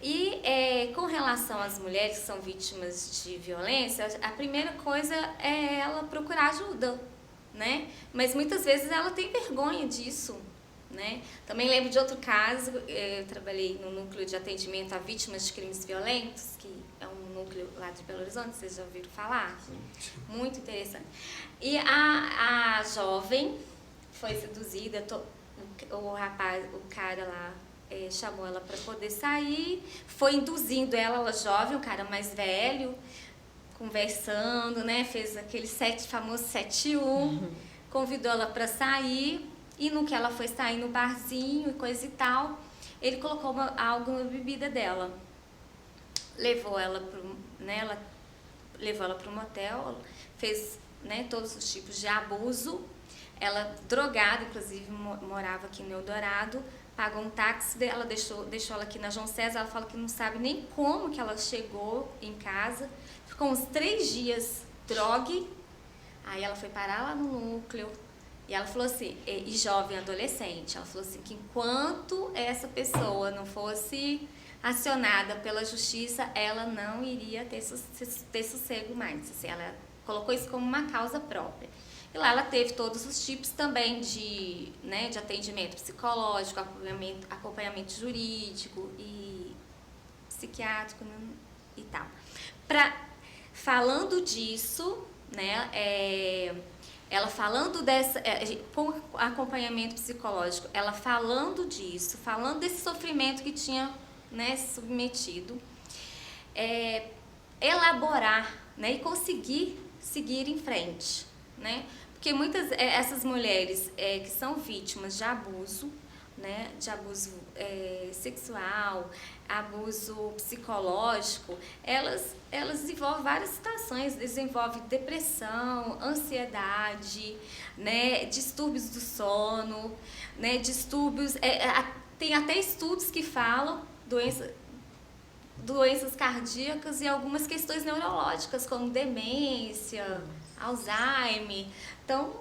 E com relação às mulheres que são vítimas de violência, a primeira coisa é ela procurar ajuda, né? Mas muitas vezes ela tem vergonha disso, né? Também lembro de outro caso, eu trabalhei no núcleo de atendimento a vítimas de crimes violentos, que é um núcleo lá de Belo Horizonte, vocês já ouviram falar? Sim. Muito interessante. E a jovem foi seduzida, o cara lá chamou ela para poder sair, foi induzindo ela jovem, o cara mais velho, conversando, né? Fez aquele famoso 7-1, convidou ela para sair, e no que ela foi sair no barzinho e coisa e tal, ele colocou algo na bebida dela. Levou ela para um motel, fez, né, todos os tipos de abuso. Ela, drogada, inclusive morava aqui no Eldorado, pagou um táxi, ela deixou ela aqui na João César. Ela fala que não sabe nem como que ela chegou em casa. Ficou uns 3 dias drogue, aí ela foi parar lá no núcleo, e ela falou assim, e jovem, adolescente, ela falou assim, que enquanto essa pessoa não fosse acionada pela justiça, ela não iria ter sossego mais, assim, ela colocou isso como uma causa própria. E lá ela teve todos os tipos também de atendimento psicológico, acompanhamento jurídico e psiquiátrico, né, e tal. Falando disso, né, ela falando com acompanhamento psicológico, ela falando disso, falando desse sofrimento que tinha, né, submetido, elaborar, né, e conseguir seguir em frente, né, porque muitas essas mulheres que são vítimas de abuso, né, de abuso sexual, abuso psicológico, elas desenvolvem várias situações, desenvolvem depressão, ansiedade, né, distúrbios do sono, né, distúrbios, tem até estudos que falam doenças cardíacas e algumas questões neurológicas, como demência, Alzheimer. Então,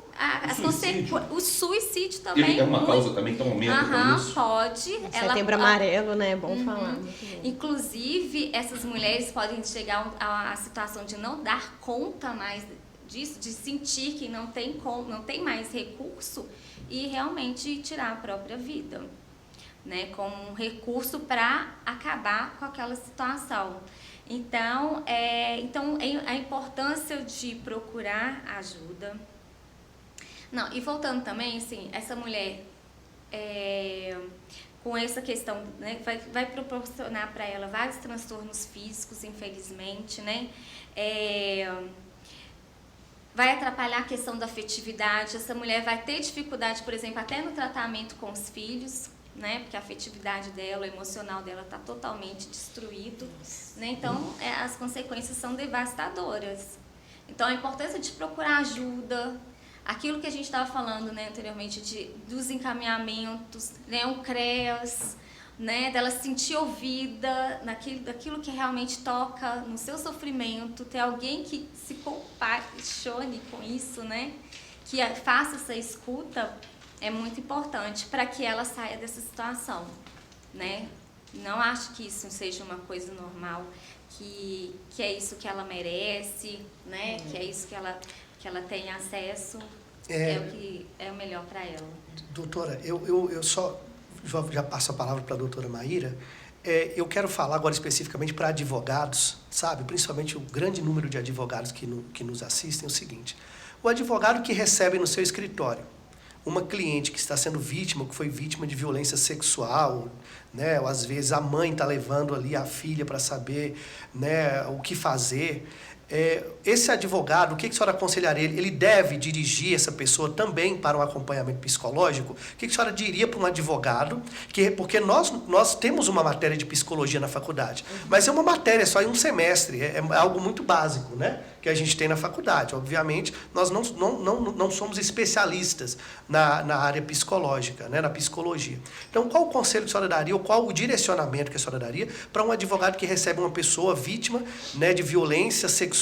o suicídio também. É uma causa também que aumenta com isso? Pode. Setembro amarelo, né? É bom falar. Inclusive, essas mulheres podem chegar à situação de não dar conta mais disso, de sentir que não tem mais recurso e realmente tirar a própria vida, né? Como um recurso para acabar com aquela situação. Então, a importância de procurar ajuda. Não, e voltando também, assim, essa mulher com essa questão, né, vai proporcionar para ela vários transtornos físicos, infelizmente, né? Vai atrapalhar a questão da afetividade. Essa mulher vai ter dificuldade, por exemplo, até no tratamento com os filhos, né? Porque a afetividade dela, o emocional dela está totalmente destruído, né? Então, as consequências são devastadoras. Então, a importância de procurar ajuda, aquilo que a gente estava falando, né, anteriormente, dos encaminhamentos, né, um CREAS, né, dela se sentir ouvida daquilo que realmente toca no seu sofrimento, ter alguém que se compaixone com isso, né, que faça essa escuta, é muito importante para que ela saia dessa situação, né? Não acho que isso seja uma coisa normal, que é isso que ela merece, né, que é isso que ela tem acesso, é o que é o melhor para ela. Doutora, eu só já passo a palavra para a doutora Maíra. Eu quero falar agora especificamente para advogados, sabe? Principalmente o grande número de advogados que nos assistem, é o seguinte. O advogado que recebe no seu escritório uma cliente que está sendo vítima, que foi vítima de violência sexual, né? Ou às vezes a mãe está levando ali a filha para saber, né, o que fazer. Esse advogado, o que a senhora aconselharia? Ele deve dirigir essa pessoa também para um acompanhamento psicológico? O que a senhora diria para um advogado? Porque nós temos uma matéria de psicologia na faculdade, mas é uma matéria só em um semestre, é algo muito básico, né, que a gente tem na faculdade. Obviamente, nós não somos especialistas na área psicológica, né, na psicologia. Então, qual o conselho que a senhora daria, ou qual o direcionamento que a senhora daria para um advogado que recebe uma pessoa vítima, né, de violência sexual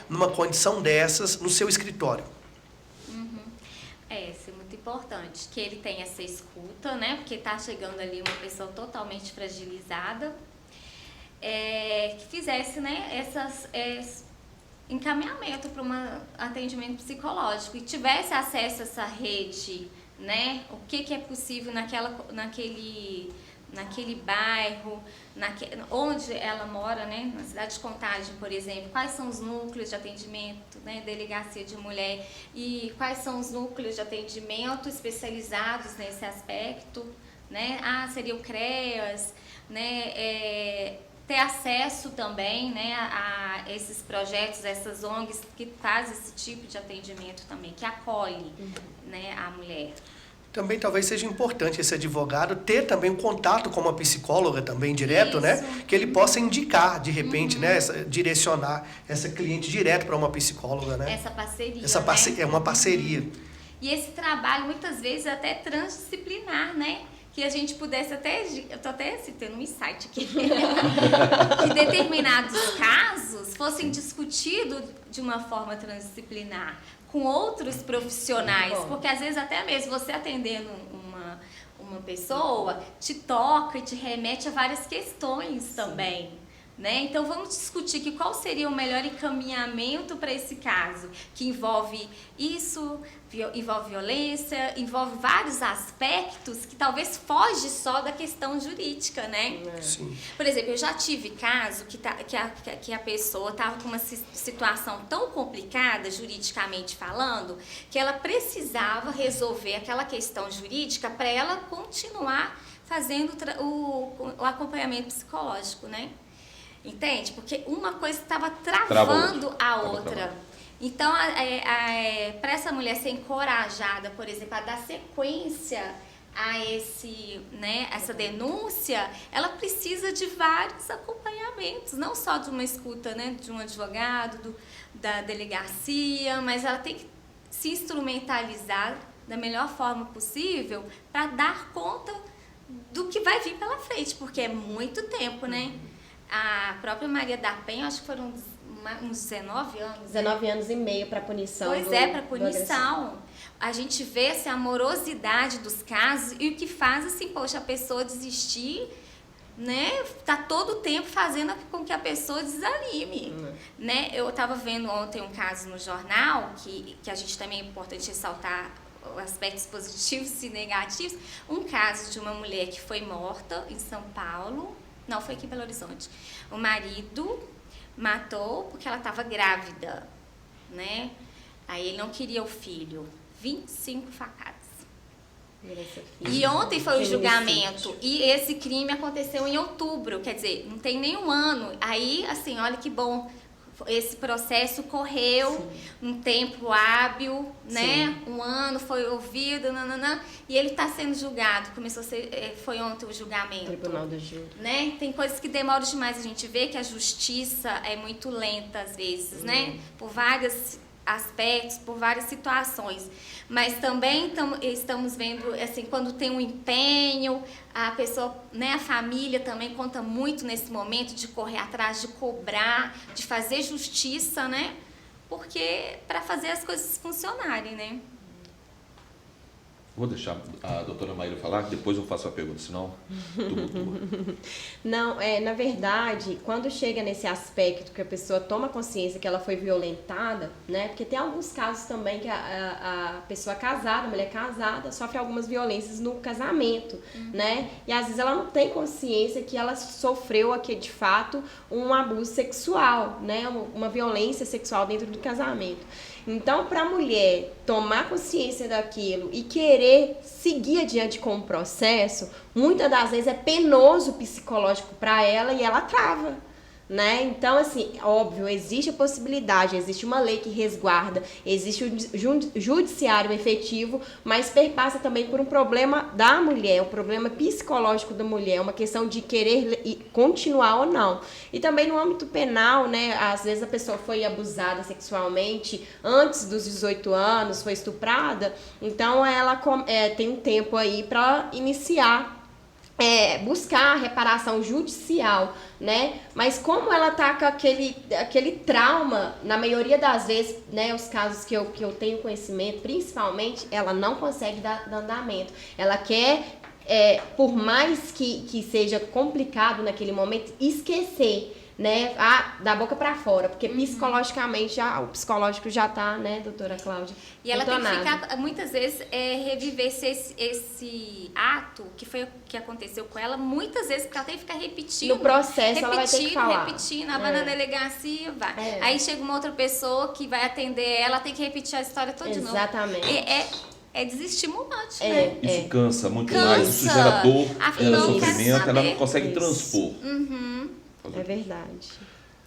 numa condição dessas no seu escritório? Isso é muito importante, que ele tenha essa escuta, né? Porque está chegando ali uma pessoa totalmente fragilizada, que fizesse, né, encaminhamento para um atendimento psicológico e tivesse acesso a essa rede, né? O que é possível naquele bairro, onde ela mora, né, na cidade de Contagem, por exemplo, quais são os núcleos de atendimento, né, delegacia de mulher, e quais são os núcleos de atendimento especializados nesse aspecto, né, seria o CREAS, né, ter acesso também, né, a esses projetos, essas ONGs que fazem esse tipo de atendimento também, que acolhe, né, a mulher. Também talvez seja importante esse advogado ter também um contato com uma psicóloga também direto, Isso. né? Que ele possa indicar, de repente, né? Direcionar essa cliente direto para uma psicóloga, né? Essa parceria, É uma parceria. E esse trabalho, muitas vezes, até transdisciplinar, né? Que a gente pudesse até... Eu estou até citando um insight aqui. Que determinados casos fossem discutidos de uma forma transdisciplinar, com outros profissionais, porque às vezes até mesmo você atendendo uma pessoa te toca e te remete a várias questões também, né? Então vamos discutir qual seria o melhor encaminhamento para esse caso, que envolve isso, envolve violência, envolve vários aspectos que talvez foge só da questão jurídica, né? Sim. Por exemplo, eu já tive caso que a pessoa estava com uma situação tão complicada, juridicamente falando, que ela precisava resolver aquela questão jurídica para ela continuar fazendo o acompanhamento psicológico, né? Entende? Porque uma coisa estava travando a outra. Então, para essa mulher ser encorajada, por exemplo, a dar sequência a essa denúncia, ela precisa de vários acompanhamentos, não só de uma escuta, né, de um advogado, da delegacia, mas ela tem que se instrumentalizar da melhor forma possível para dar conta do que vai vir pela frente, porque é muito tempo, né? A própria Maria da Penha, acho que foram uns 19 anos. 19 anos e meio para punição. Pois para punição. A gente vê a amorosidade dos casos e o que faz, assim, poxa, a pessoa desistir, né? Tá todo o tempo fazendo com que a pessoa desanime, né? Eu estava vendo ontem um caso no jornal, que a gente também é importante ressaltar aspectos positivos e negativos. Um caso de uma mulher que foi morta em São Paulo. Não, foi aqui em Belo Horizonte. O marido matou porque ela estava grávida, né? Aí ele não queria o filho. 25 facadas. E ontem foi o julgamento. E esse crime aconteceu em outubro. Quer dizer, não tem nem um ano. Aí, assim, olha que bom. Esse processo correu num tempo hábil, né? Um ano foi ouvido, e ele está sendo julgado. Foi ontem o julgamento. Tribunal do Júri. Né? Tem coisas que demoram demais. A gente vê que a justiça é muito lenta às vezes, né? Por vários aspectos, por várias situações. Mas também estamos vendo, assim, quando tem um empenho, a pessoa, né, a família também conta muito nesse momento de correr atrás, de cobrar, de fazer justiça, né? Porque para fazer as coisas funcionarem, né? Vou deixar a doutora Maíra falar, depois eu faço a pergunta, senão tumultua. Não, na verdade, quando chega nesse aspecto que a pessoa toma consciência que ela foi violentada, né? Porque tem alguns casos também que a pessoa casada, a mulher casada, sofre algumas violências no casamento, né? E às vezes ela não tem consciência que ela sofreu aqui, de fato, um abuso sexual, né? Uma violência sexual dentro do casamento. Então, para a mulher tomar consciência daquilo e querer seguir adiante com o processo, muitas das vezes é penoso psicológico para ela e ela trava, né? Então, assim, óbvio, existe a possibilidade, existe uma lei que resguarda, existe o judiciário efetivo, mas perpassa também por um problema da mulher, um problema psicológico da mulher, uma questão de querer continuar ou não. E também no âmbito penal, né? Às vezes a pessoa foi abusada sexualmente antes dos 18 anos, foi estuprada, então ela tem um tempo aí para iniciar buscar a reparação judicial, né? Mas como ela tá com aquele trauma, na maioria das vezes, né, os casos que eu tenho conhecimento, principalmente, ela não consegue dar andamento. Ela quer, por mais que seja complicado naquele momento, esquecer, né, da boca para fora, porque psicologicamente o psicológico já tá, né, doutora Cláudia? E ela tem que detonado. ficar, muitas vezes, reviver esse ato que aconteceu com ela, muitas vezes, porque ela tem que ficar repetindo. No processo, ela vai ter que falar. Repetindo, ela vai na delegacia, vai. Aí chega uma outra pessoa que vai atender ela, tem que repetir a história toda de novo. Exatamente. É desestimulante, né? Isso cansa muito mais, isso gera dor, gera sofrimento, ela não consegue transpor. É verdade.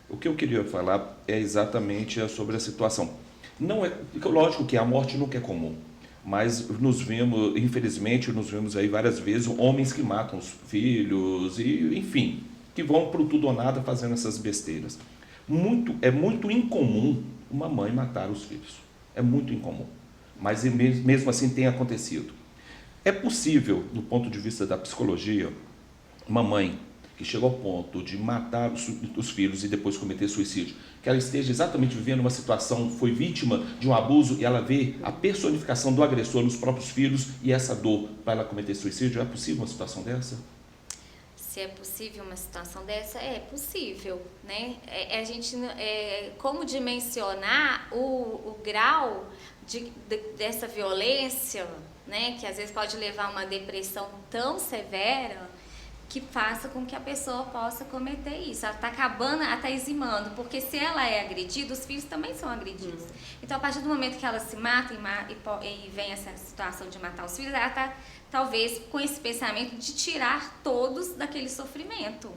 O que eu queria falar é exatamente sobre a situação. Não é, lógico que a morte nunca é comum, mas infelizmente, nos vemos aí várias vezes homens que matam os filhos e, enfim, que vão pro tudo ou nada fazendo essas besteiras. É muito incomum uma mãe matar os filhos. É muito incomum. Mas mesmo assim tem acontecido. É possível, do ponto de vista da psicologia, uma mãe que chegou ao ponto de matar os filhos e depois cometer suicídio, que ela esteja exatamente vivendo uma situação, foi vítima de um abuso e ela vê a personificação do agressor nos próprios filhos e essa dor para ela cometer suicídio, é possível uma situação dessa? Se é possível uma situação dessa, é possível, né? A gente, como dimensionar o grau dessa violência, né? Que às vezes pode levar a uma depressão tão severa que faça com que a pessoa possa cometer isso. Ela está acabando, ela está eximando, porque se ela é agredida, os filhos também são agredidos. Então, a partir do momento que ela se mata e vem essa situação de matar os filhos, ela está, talvez, com esse pensamento de tirar todos daquele sofrimento.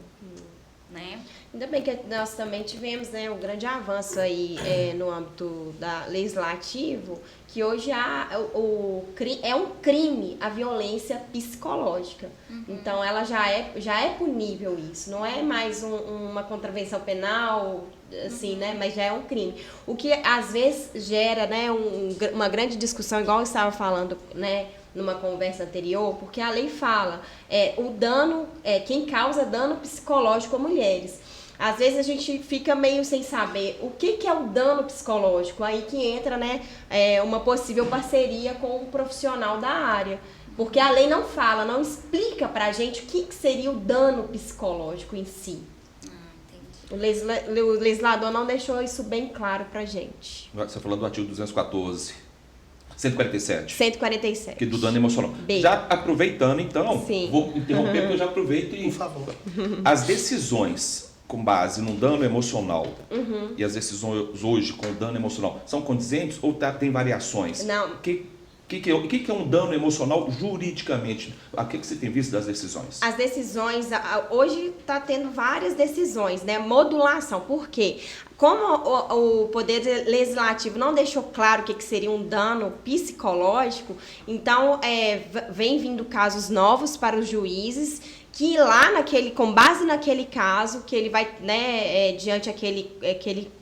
Né? Ainda bem que nós também tivemos, né, um grande avanço aí no âmbito legislativo, que hoje é um crime a violência psicológica. Então, ela já é punível isso, não é mais uma contravenção penal, assim, né, mas já é um crime. O que às vezes gera, né, uma grande discussão, igual eu estava falando, né, numa conversa anterior, porque a lei fala o dano, quem causa dano psicológico a mulheres. Às vezes a gente fica meio sem saber o que é o dano psicológico, aí que entra, né, uma possível parceria com um profissional da área. Porque a lei não fala, não explica pra gente o que seria o dano psicológico em si. O legislador não deixou isso bem claro pra gente. Você falou do artigo 214. 147. 147. Que é do dano emocional. B. Já aproveitando, então, Sim. vou interromper porque eu já aproveito e... Por favor. As decisões com base no dano emocional e as decisões hoje com dano emocional são condizentes ou tem variações? Não. O que é um dano emocional juridicamente? O que você tem visto das decisões? As decisões, hoje está tendo várias decisões, né? Modulação. Por quê? Como o Poder Legislativo não deixou claro o que seria um dano psicológico, então vem vindo casos novos para os juízes que lá com base naquele caso, que ele vai, né, diante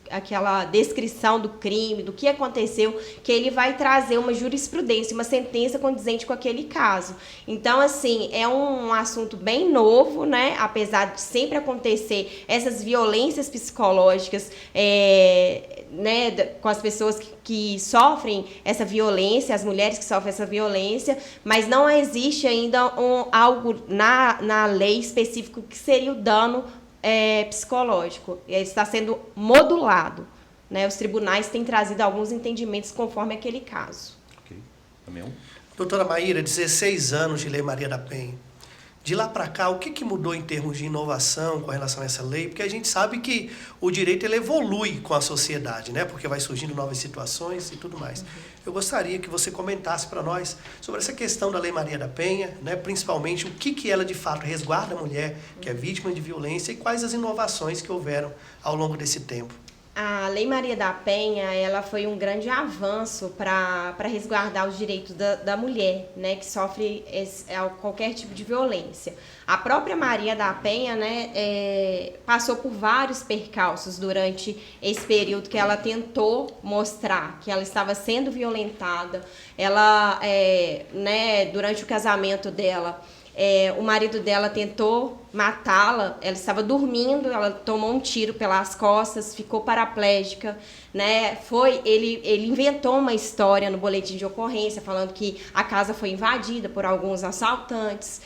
aquela descrição do crime, do que aconteceu, que ele vai trazer uma jurisprudência, uma sentença condizente com aquele caso. Então, assim, é um assunto bem novo, né? Apesar de sempre acontecer essas violências psicológicas, né, com as pessoas que sofrem essa violência, as mulheres que sofrem essa violência, mas não existe ainda algo na lei específico que seria o dano psicológico. Ele está sendo modulado, né? Os tribunais têm trazido alguns entendimentos conforme aquele caso. Ok. Também. Doutora Maíra, 16 anos de Lei Maria da Penha. De lá para cá, o que mudou em termos de inovação com relação a essa lei? Porque a gente sabe que o direito ele evolui com a sociedade, né? Porque vai surgindo novas situações e tudo mais. Eu gostaria que você comentasse para nós sobre essa questão da Lei Maria da Penha, né? Principalmente o que ela de fato resguarda a mulher que é vítima de violência e quais as inovações que houveram ao longo desse tempo. A Lei Maria da Penha, ela foi um grande avanço para resguardar os direitos da mulher, né, que sofre qualquer tipo de violência. A própria Maria da Penha, né, passou por vários percalços durante esse período que ela tentou mostrar que ela estava sendo violentada. Ela, né, durante o casamento dela, o marido dela tentou matá-la, ela estava dormindo, ela tomou um tiro pelas costas, ficou paraplégica, né? Ele inventou uma história no boletim de ocorrência falando que a casa foi invadida por alguns assaltantes.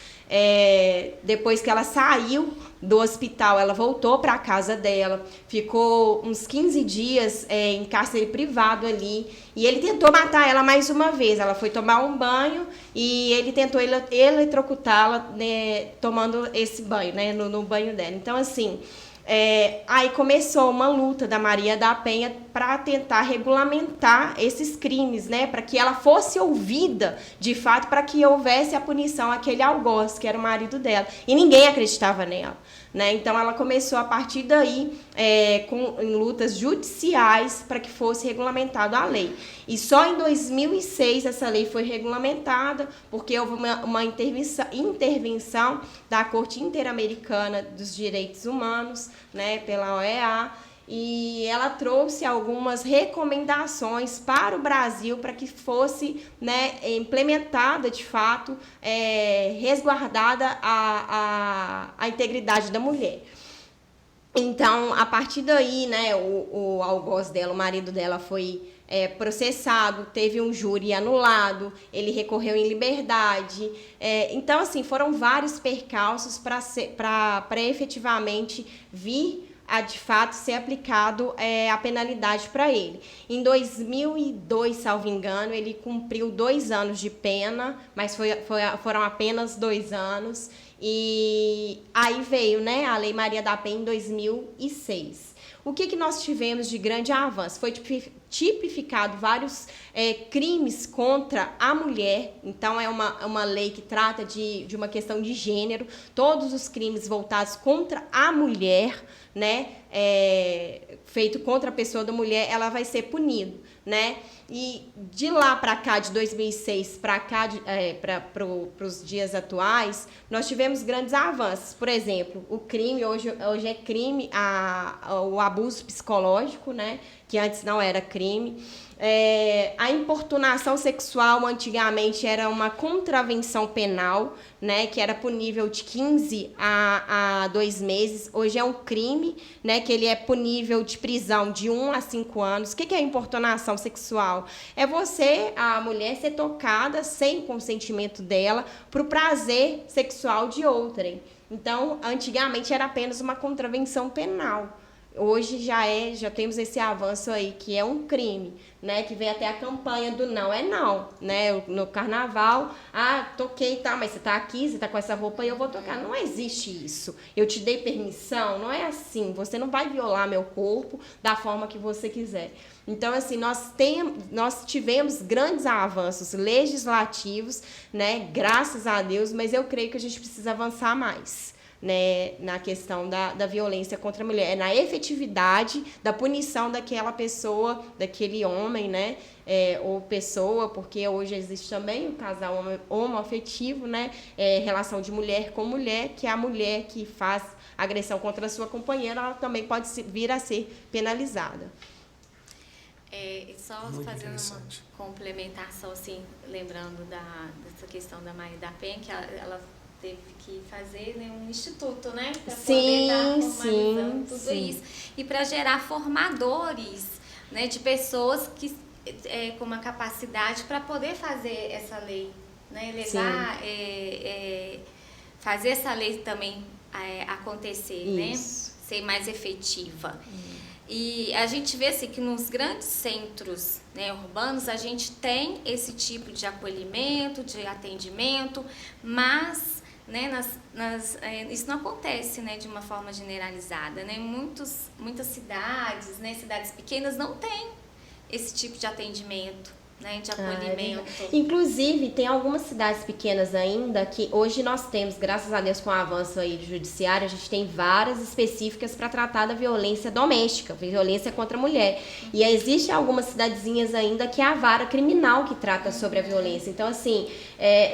Depois que ela saiu do hospital, ela voltou para a casa dela, ficou uns 15 dias em cárcere privado ali, e ele tentou matar ela mais uma vez. Ela foi tomar um banho e ele tentou eletrocutá-la, né, tomando esse banho, né, no banho dela. Então, assim, aí começou uma luta da Maria da Penha para tentar regulamentar esses crimes, né, para que ela fosse ouvida, de fato, para que houvesse a punição àquele algoz, que era o marido dela. E ninguém acreditava nela, né? Então, ela começou, a partir daí, em lutas judiciais para que fosse regulamentado a lei. E só em 2006 essa lei foi regulamentada, porque houve uma intervenção da Corte Interamericana dos Direitos Humanos, né, pela OEA, e ela trouxe algumas recomendações para o Brasil para que fosse, né, implementada, de fato, resguardada a integridade da mulher. Então, a partir daí, né, o algoz dela, o marido dela, foi processado, teve um júri anulado, ele recorreu em liberdade. Então, assim, foram vários percalços para efetivamente vir a, de fato, ser aplicado a penalidade para ele. Em 2002, salvo engano, ele cumpriu 2 anos de pena, mas foram apenas 2 anos. E aí veio, né, a Lei Maria da Penha em 2006. O que nós tivemos de grande avanço? Foi tipificado vários crimes contra a mulher. Então, é uma lei que trata de uma questão de gênero. Todos os crimes voltados contra a mulher, né, feito contra a pessoa da mulher, ela vai ser punido, né? E de lá para cá, de 2006 para cá, para os dias atuais, nós tivemos grandes avanços. Por exemplo, o crime, hoje é crime o abuso psicológico, né, que antes não era crime. A importunação sexual antigamente era uma contravenção penal, né, que era punível de 15 a 2 meses. Hoje é um crime, né, que ele é punível de prisão de 1 a 5 anos. O que é importunação sexual? É você, a mulher, ser tocada sem consentimento dela para o prazer sexual de outrem. Então, antigamente era apenas uma contravenção penal. Hoje já temos esse avanço aí, que é um crime, né? Que vem até a campanha do não é não, né? No carnaval, toquei, tá, mas você tá aqui, você tá com essa roupa e eu vou tocar. Não existe isso. Eu te dei permissão, não é assim. Você não vai violar meu corpo da forma que você quiser. Então, assim, nós tivemos grandes avanços legislativos, né? Graças a Deus, mas eu creio que a gente precisa avançar mais. né, na questão da violência contra a mulher, é na efetividade da punição daquela pessoa, daquele homem, né, ou pessoa, porque hoje existe também o casal homoafetivo, né, relação de mulher com mulher, que é a mulher que faz agressão contra a sua companheira, ela também pode vir a ser penalizada. Só Muito fazendo uma interessante. complementação, assim, lembrando dessa questão da Maria da Penha, que ela teve que fazer, né, um instituto, né, para poder estar formalizando tudo isso. E para gerar formadores, né, de pessoas que com uma capacidade para poder fazer essa lei, né, levar, fazer essa lei também acontecer, né, ser mais efetiva. E a gente vê assim, que nos grandes centros, né, urbanos a gente tem esse tipo de acolhimento, de atendimento, mas, né, isso não acontece, né, de uma forma generalizada, né? Muitas cidades, né, cidades pequenas não têm esse tipo de atendimento, né, de acolhimento. Inclusive, tem algumas cidades pequenas ainda que hoje nós temos, graças a Deus, com o avanço aí do judiciário, a gente tem várias específicas para tratar da violência doméstica, violência contra a mulher. E existe algumas cidadezinhas ainda que é a vara criminal que trata sobre a violência. Então, assim,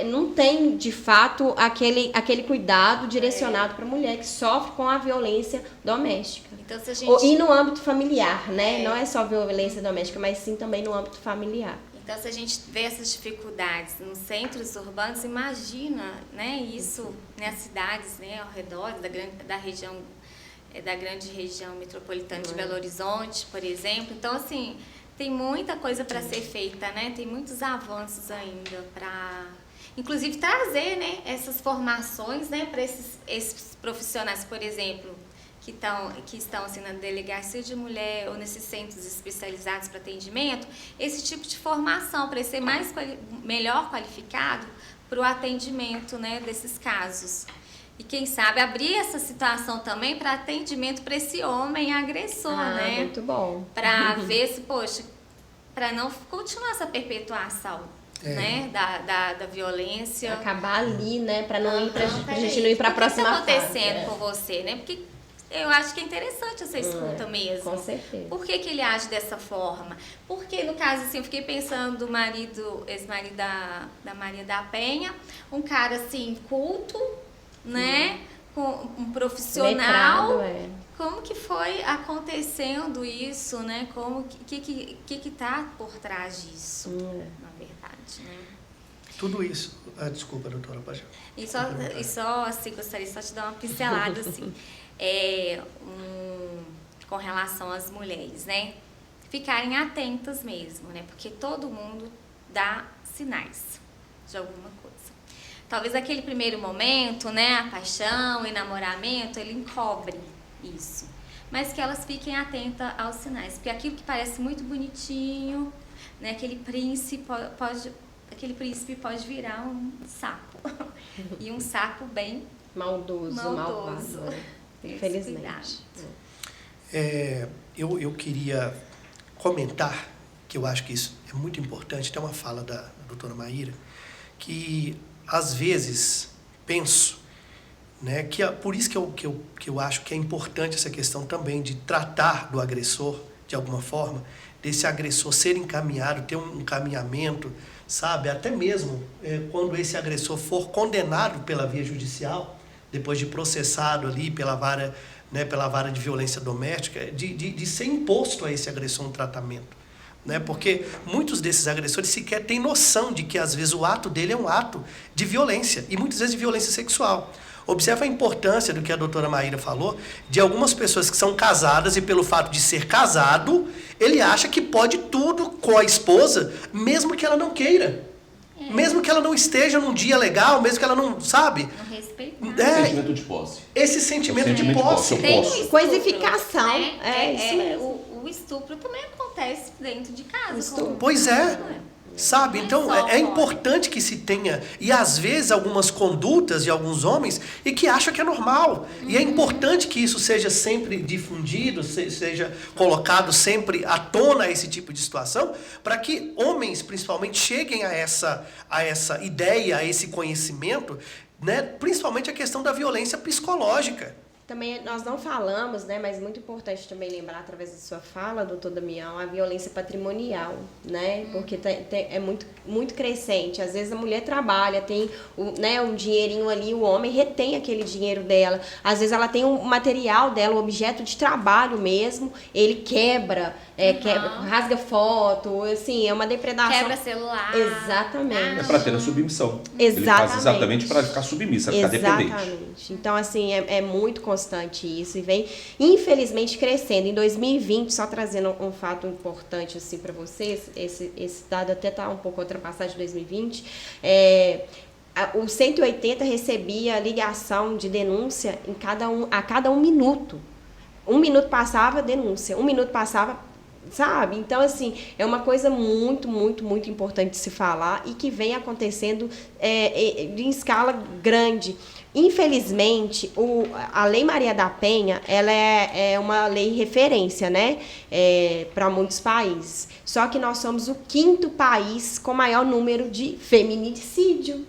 não tem, de fato, aquele cuidado direcionado para a mulher que sofre com a violência doméstica. Então, se a gente... E no âmbito familiar, né? Não é só violência doméstica, mas sim também no âmbito familiar. Então, se a gente vê essas dificuldades nos centros urbanos, imagina, né, isso nas cidades, né, ao redor da grande região metropolitana de Belo Horizonte, por exemplo. Então, assim, tem muita coisa para ser feita, né? Tem muitos avanços ainda para, inclusive, trazer, né, essas formações, né, para esses profissionais, por exemplo, que estão assim, na delegacia de mulher ou nesses centros especializados para atendimento, esse tipo de formação para ser melhor qualificado para o atendimento, né, desses casos. E quem sabe abrir essa situação também para atendimento para esse homem agressor, né? Muito bom. Para ver se, poxa, para não continuar essa perpetuação, né, da violência. Acabar ali, né, para não ir pra gente não ir para a próxima fase. O que está acontecendo com você, né? Porque eu acho que é interessante essa escuta mesmo. Com certeza. Por que ele age dessa forma? Porque, no caso, assim, eu fiquei pensando do ex-marido da Maria da Penha, um cara, assim, culto, né? Com um profissional. Letrado, Como que foi acontecendo isso, né? Como que tá por trás disso, na verdade, né? Tudo isso. Desculpa, doutora Pajé. E só assim, gostaria só de dar uma pincelada, assim. Com relação às mulheres, né? Ficarem atentas mesmo, né? Porque todo mundo dá sinais de alguma coisa. Talvez naquele primeiro momento, né? A paixão, o enamoramento, ele encobre isso. Mas que elas fiquem atentas aos sinais. Porque aquilo que parece muito bonitinho, né? Aquele príncipe pode virar um sapo. E um sapo bem maldoso. Malvado. Infelizmente. Eu queria comentar, que eu acho que isso é muito importante, tem uma fala da doutora Maíra, que às vezes penso, né, por isso que eu acho que é importante essa questão também de tratar do agressor de alguma forma, desse agressor ser encaminhado, ter um encaminhamento, sabe, até mesmo quando esse agressor for condenado pela via judicial, depois de processado ali pela vara, né, pela vara de violência doméstica, de ser imposto a esse agressor um tratamento. Né? Porque muitos desses agressores sequer têm noção de que, às vezes, o ato dele é um ato de violência, e muitas vezes de violência sexual. Observa a importância do que a doutora Maíra falou, de algumas pessoas que são casadas e, pelo fato de ser casado, ele acha que pode tudo com a esposa, mesmo que ela não queira. Mesmo que ela não esteja num dia legal, mesmo que ela não, sabe? Não respeitar. Sentimento de posse. Esse sentimento de posse. Coisificação. Isso mesmo. O estupro também acontece dentro de casa. Pois é. Sabe? Então, é importante que se tenha, e às vezes algumas condutas de alguns homens, e que acham que é normal. E é importante que isso seja sempre difundido, seja colocado sempre à tona esse tipo de situação, para que homens, principalmente, cheguem a essa ideia, a esse conhecimento, né? Principalmente a questão da violência psicológica. Também nós não falamos, né, mas muito importante também lembrar através da sua fala, doutor Damião, a violência patrimonial, né, porque é muito crescente. Às vezes a mulher trabalha, tem né, um dinheirinho ali, o homem retém aquele dinheiro dela. Às vezes ela tem um material dela, um objeto de trabalho mesmo, ele quebra, rasga foto, assim, é uma depredação. Quebra celular. Exatamente. É para ter a submissão. Exatamente. Ele faz exatamente para ficar submissa, ficar dependente. Exatamente. Então, assim, é muito constante isso e vem, infelizmente, crescendo. Em 2020, só trazendo um fato importante, assim, para vocês, esse dado até está um pouco ultrapassado de 2020, o 180 recebia ligação de denúncia a cada um minuto. Um minuto passava, denúncia. Um minuto passava, sabe? Então, assim, é uma coisa muito, muito, muito importante de se falar e que vem acontecendo em escala grande. Infelizmente, a Lei Maria da Penha, ela é uma lei referência, né, para muitos países. Só que nós somos o 5º país com maior número de feminicídio,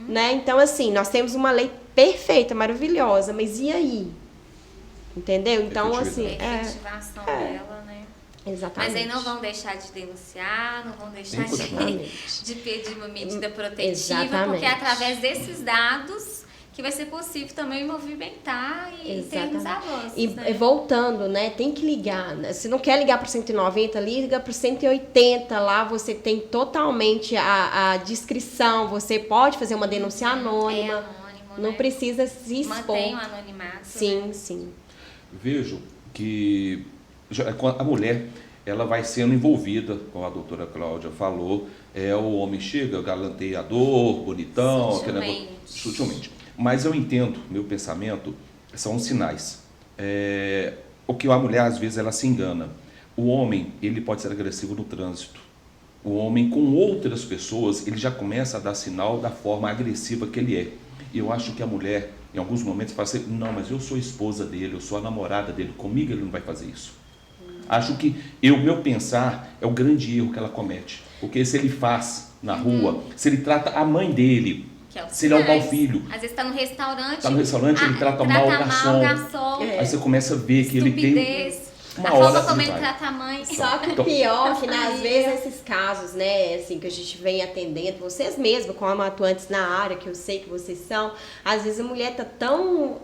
né? Então, assim, nós temos uma lei perfeita, maravilhosa, mas e aí? Entendeu? Então, assim... A efetivação dela, né? Exatamente. Mas aí não vão deixar de denunciar, não vão deixar de pedir uma medida protetiva, Exatamente. porque é através desses dados que vai ser possível também movimentar e termos avanços. E né? voltando, né? Tem que ligar. Né? Se não quer ligar para o 190, liga para o 180. Lá você tem totalmente a descrição. Você pode fazer uma denúncia anônima. Anônimo, não né? precisa se expor. Mantém o anonimato. Sim, né? sim. Vejo que a mulher, ela vai sendo envolvida, como a doutora Cláudia falou, o homem chega, galanteador, bonitão, sutilmente. Mas eu entendo, meu pensamento, são os sinais. O que a mulher, às vezes, ela se engana. O homem, ele pode ser agressivo no trânsito. O homem, com outras pessoas, ele já começa a dar sinal da forma agressiva que ele é. E eu acho que a mulher, em alguns momentos, fala assim, não, mas eu sou a esposa dele, eu sou a namorada dele, comigo ele não vai fazer isso. Acho que meu pensar é o grande erro que ela comete. Porque se ele faz na rua, se ele trata a mãe dele, se ele é um mau filho. Às vezes está no restaurante. Ele trata mal o garçom. Aí você começa a ver que ele tem uma hora forma como ele trata a mãe. Só que o pior é que, às vezes, esses casos, né, assim, que a gente vem atendendo, vocês mesmos, como atuantes na área, que eu sei que vocês são, às vezes a mulher tá tão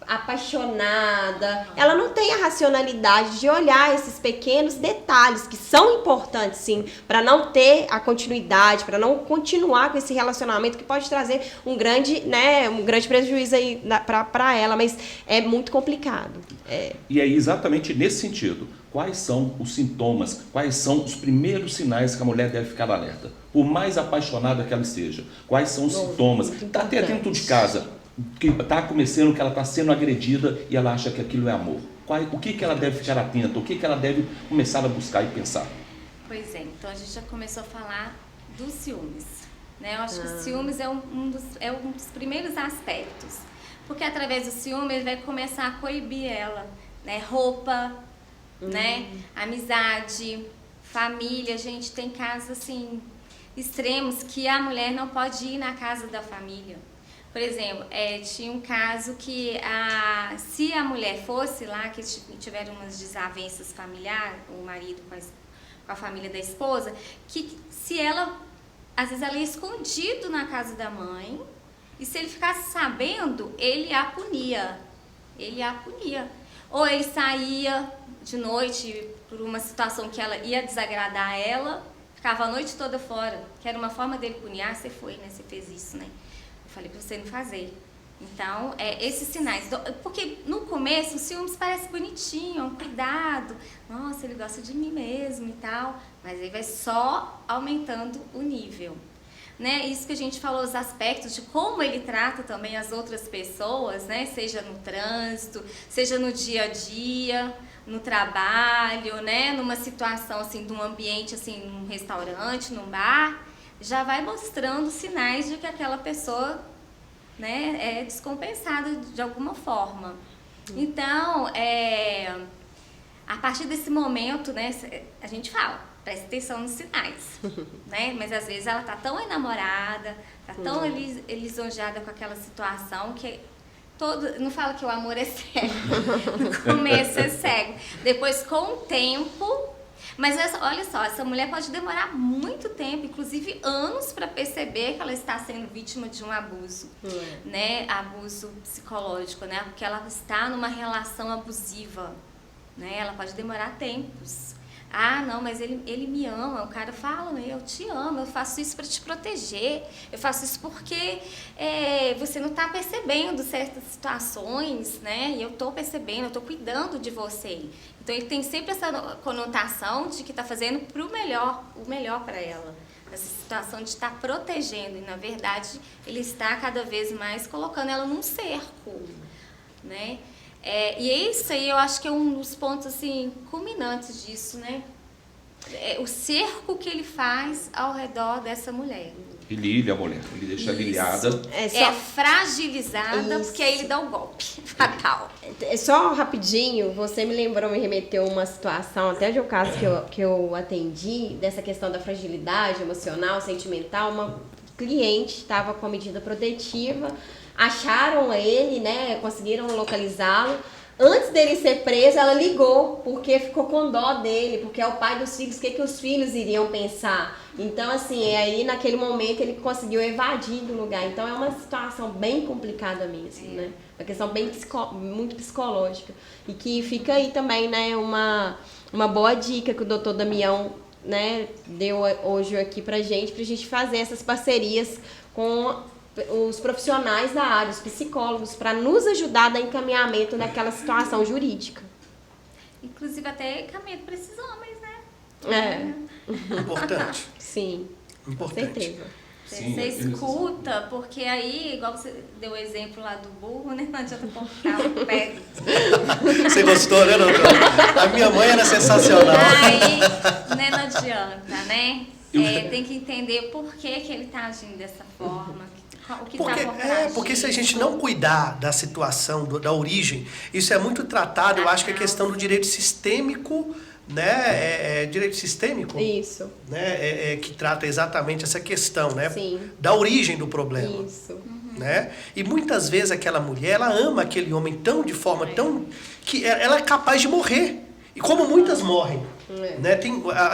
apaixonada, ela não tem a racionalidade de olhar esses pequenos detalhes que são importantes, sim, para não ter a continuidade, para não continuar com esse relacionamento que pode trazer um grande prejuízo aí para ela, mas é muito complicado. E é exatamente nesse sentido. Quais são os sintomas, quais são os primeiros sinais que a mulher deve ficar alerta? Por mais apaixonada que ela esteja, quais são os sintomas? Está até dentro de casa, que está começando, que ela está sendo agredida e ela acha que aquilo é amor. O que ela deve ficar atenta? O que ela deve começar a buscar e pensar? Pois é, então a gente já começou a falar dos ciúmes. Né? Eu acho que o ciúmes é um dos primeiros aspectos. Porque através do ciúme ele vai começar a coibir ela. Né? Roupa, né? Amizade, família. Gente, tem casos assim extremos que a mulher não pode ir na casa da família. Por exemplo, tinha um caso que se a mulher fosse lá, que tiveram umas desavenças familiares, o marido com a família da esposa, que se ela, às vezes ela ia escondido na casa da mãe, e se ele ficasse sabendo, ele a punia. Ou ele saía de noite por uma situação que ela ia desagradar ela, ficava a noite toda fora, que era uma forma dele punir. Você foi, né? Você fez isso, né? Eu falei pra você não fazer. Então, esses sinais. Porque no começo o ciúmes parece bonitinho, é um cuidado. Nossa, ele gosta de mim mesmo e tal. Mas aí vai só aumentando o nível. Né? Isso que a gente falou, os aspectos de como ele trata também as outras pessoas, né? Seja no trânsito, seja no dia a dia, no trabalho, né? Numa situação assim, de um ambiente assim, num restaurante, num bar, já vai mostrando sinais de que aquela pessoa, né, é descompensada de alguma forma. Então, a partir desse momento, né, a gente fala, presta atenção nos sinais, né? Mas às vezes ela tá tão enamorada, tá tão lisonjeada com aquela situação que não fala que o amor é cego, no começo é cego, depois com o tempo. Mas olha só, essa mulher pode demorar muito tempo, inclusive anos, para perceber que ela está sendo vítima de um abuso, né? Abuso psicológico, né? Porque ela está numa relação abusiva, né? Ela pode demorar tempos. Ah, não, mas ele me ama. O cara fala, eu te amo, eu faço isso para te proteger, eu faço isso porque você não está percebendo certas situações, né? E eu estou percebendo, eu estou cuidando de você. Então ele tem sempre essa conotação de que está fazendo o melhor para ela. Essa situação de estar protegendo. E na verdade ele está cada vez mais colocando ela num cerco, né? E isso aí eu acho que é um dos pontos assim, culminantes disso, né? O cerco que ele faz ao redor dessa mulher. Ele ilha a mulher, ele deixa ela ilhada. Fragilizada, porque aí ele dá um golpe fatal. Só rapidinho, você me remeteu uma situação, até de um caso que eu atendi, dessa questão da fragilidade emocional, sentimental. Uma cliente estava com a medida protetiva, acharam ele, né, conseguiram localizá-lo. Antes dele ser preso, ela ligou, porque ficou com dó dele, porque é o pai dos filhos, o que os filhos iriam pensar? Então, assim, aí naquele momento ele conseguiu evadir do lugar. Então é uma situação bem complicada mesmo, né? Uma questão bem muito psicológica. E que fica aí também, né, uma boa dica que o doutor Damião, né, deu hoje aqui pra gente fazer essas parcerias com os profissionais da área, os psicólogos, para nos ajudar a dar encaminhamento naquela situação jurídica. Inclusive até encaminhamento para esses homens, né? Importante. Sim, importante. Com certeza. Sim, você escuta, porque aí, igual você deu o exemplo lá do burro, né? Não adianta cortar o pé. Você gostou, né, doutora? A minha mãe era sensacional. Aí, né, não adianta, né? Tem que entender por que ele está agindo dessa forma, o que está por trás. Porque se a gente não cuidar da situação, da origem, isso é muito tratado, eu acho que é questão do direito sistêmico, né? Direito sistêmico? Isso. Né? Que trata exatamente essa questão, né? Sim. Da origem do problema. Isso. Né? E muitas vezes aquela mulher, ela ama aquele homem de forma tão... que ela é capaz de morrer. E como muitas morrem. Né?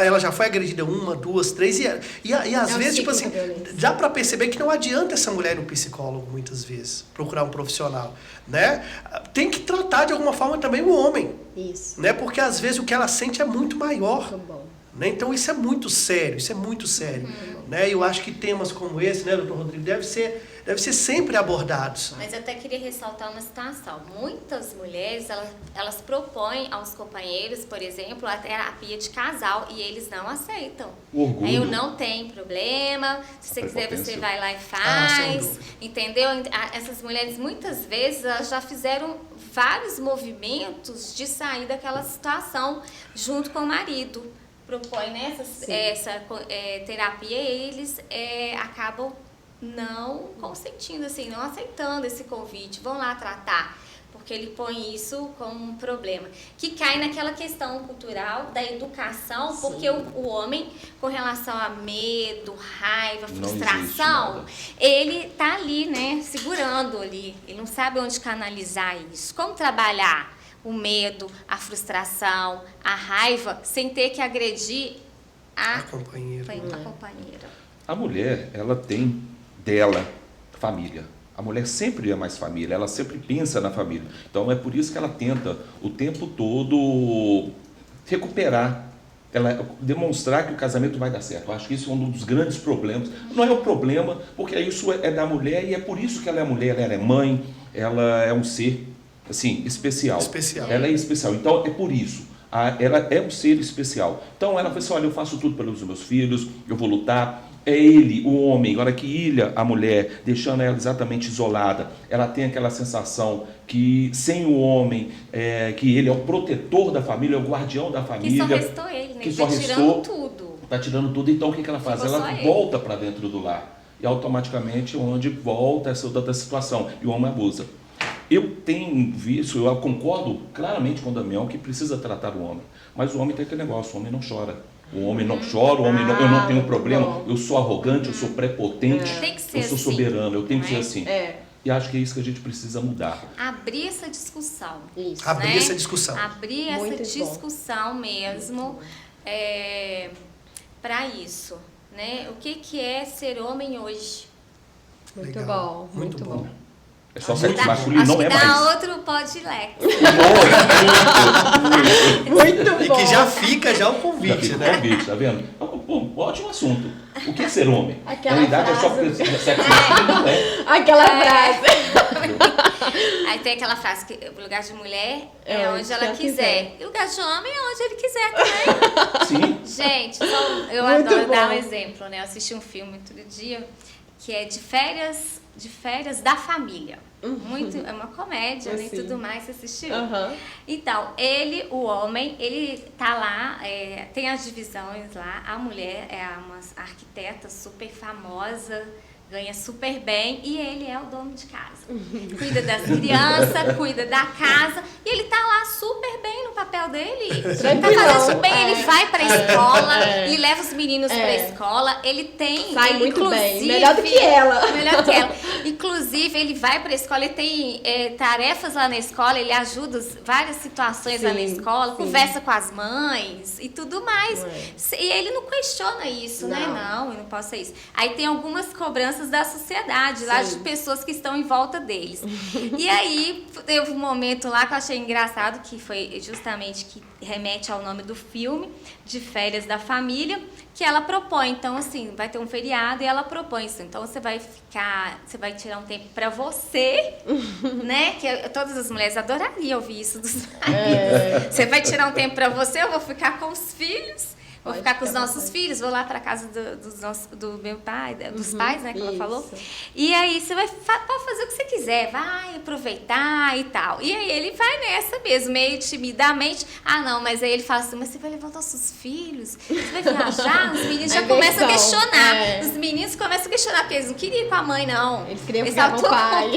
Ela já foi agredida 1, 2, 3 e às vezes, tipo assim, dá pra perceber que não adianta essa mulher ir no psicólogo muitas vezes, procurar um profissional, né? Tem que tratar de alguma forma também o homem. Isso. Né? Porque às vezes o que ela sente é muito maior. Muito bom. Né? Então isso é muito sério, né? Eu acho que temas como esse, né, doutor Rodrigo, deve ser sempre abordados. Mas eu até queria ressaltar uma situação. Muitas mulheres, elas propõem aos companheiros, por exemplo, a terapia de casal e eles não aceitam. Orgulho. Eu não tenho problema, se você quiser você vai lá e faz, entendeu? Essas mulheres muitas vezes elas já fizeram vários movimentos de sair daquela situação junto com o marido. Propõe, né, essa terapia e eles acabam não consentindo, assim, não aceitando esse convite, vão lá tratar, porque ele põe isso como um problema, que cai naquela questão cultural da educação, porque o homem, com relação a medo, raiva, frustração, ele tá ali, né, segurando ali, ele não sabe onde canalizar isso, como trabalhar o medo, a frustração, a raiva, sem ter que agredir a companheira. A mulher, ela tem dela família. A mulher sempre é mais família, ela sempre pensa na família. Então é por isso que ela tenta o tempo todo recuperar, ela demonstrar que o casamento vai dar certo. Eu acho que isso é um dos grandes problemas. Não é um problema, porque isso é da mulher e é por isso que ela é mulher, ela é mãe, ela é um ser assim, especial. Ela é especial. Então, é por isso. Ela é um ser especial. Então, ela fala assim, olha, eu faço tudo pelos meus filhos, eu vou lutar. É ele, o homem, agora que ilha a mulher, deixando ela exatamente isolada. Ela tem aquela sensação que sem o homem, que ele é o protetor da família, é o guardião da família. Que só restou ele, né? Que só restou, tirando tudo. Está tirando tudo. Então, o que ela faz? Ela volta para dentro do lar. E automaticamente, onde volta essa outra situação. E o homem abusa. Eu tenho visto, eu concordo claramente com o Damião que precisa tratar o homem, mas o homem tem aquele negócio, o homem não chora. O homem não chora, o homem não, eu não tenho problema, bom. eu sou arrogante, eu sou prepotente, Tem que ser eu sou assim, soberano, eu tenho que ser né? assim. É, E acho que é isso que a gente precisa mudar. Abrir essa discussão. isso. Abrir né? essa discussão. Abrir Muito essa bom. discussão mesmo para isso. Né? O que é ser homem hoje? Muito Legal. bom, muito bom. É só Acho sexo que masculino, Acho não que é dá mais. outro podlex. Muito E bom. que já fica já o Já convite, fica o né? convite, tá vendo? Bom, ótimo assunto. O que é ser homem? Aquela Na verdade, é só frase. porque sexo masculino não é. Aquela frase. Aí tem aquela frase que o lugar de mulher é É, onde se ela ela quiser. E o lugar de homem é onde ele quiser também. Sim. Gente, eu Muito adoro dar um bom. exemplo, né? Eu assisti um filme outro dia que é de férias da família. É uma comédia, né? E Assim. tudo mais, você assistiu? Aham. Então, o homem, ele tá lá, tem as divisões lá, a mulher é uma arquiteta super famosa, ganha super bem e ele é o dono de casa. Cuida das crianças, cuida da casa e ele tá lá super bem no papel dele. Tá Tranquilão. fazendo super bem, ele vai pra escola, É. ele leva os meninos pra escola, ele tem... Sai ele, muito bem, inclusive, melhor do que ela. Melhor que ela. Inclusive, ele vai pra escola, ele tem tarefas lá na escola, ele ajuda várias situações lá na Sim, escola, sim. conversa com as mães e tudo mais. Ué. E ele não questiona isso, né? Não, eu não posso ser isso. Aí tem algumas cobranças da sociedade, lá de Sim. pessoas que estão em volta deles. E aí, teve um momento lá que eu achei engraçado, que foi justamente que remete ao nome do filme, de Férias da Família, que ela propõe. Então, assim, vai ter um feriado e ela propõe isso. Então, você vai tirar um tempo pra você, né? Que todas as mulheres adorariam ouvir isso dos maridos. Você vai tirar um tempo pra você, eu vou ficar com os filhos. Vou Pode ficar com os ficar nossos bastante. filhos, vou lá para casa do meu pai, dos pais, né, que ela isso. falou. E aí você pode fazer o que você quiser, vai aproveitar e tal. E aí ele vai nessa mesmo, meio timidamente. Ah, não, mas aí ele fala assim, mas você vai levar nossos filhos? Você vai viajar? Os meninos já começam a questionar. Os meninos começam a questionar, porque eles não queriam ir com a mãe, não. Eles queriam ficar com o pai.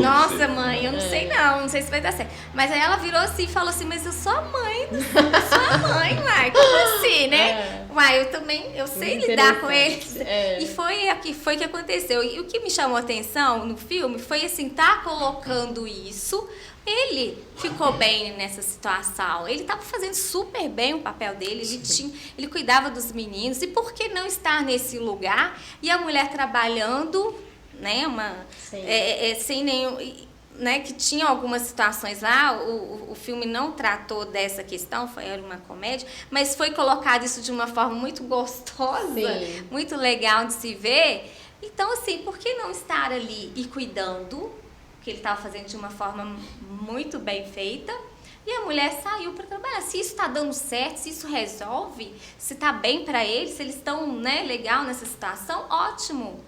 Nossa, mãe, eu não sei não sei se vai dar certo. Mas aí ela virou assim e falou assim, mas eu sou a mãe, sua mãe, Mai, como assim, né? Uai, eu sei lidar com eles. E foi que aconteceu. E o que me chamou a atenção no filme foi assim, tá colocando isso. Ele ficou bem nessa situação. Ele estava fazendo super bem o papel dele. Ele cuidava dos meninos. E por que não estar nesse lugar? E a mulher trabalhando, né? Sem nenhum... Né, que tinha algumas situações lá, o filme não tratou dessa questão, era uma comédia, mas foi colocado isso de uma forma muito gostosa, Sim. muito legal de se ver. Então, assim, por que não estar ali e cuidando, que ele estava fazendo de uma forma muito bem feita, e a mulher saiu para trabalhar. Se isso está dando certo, se isso resolve, se está bem para eles, se eles estão, né, legal nessa situação, ótimo.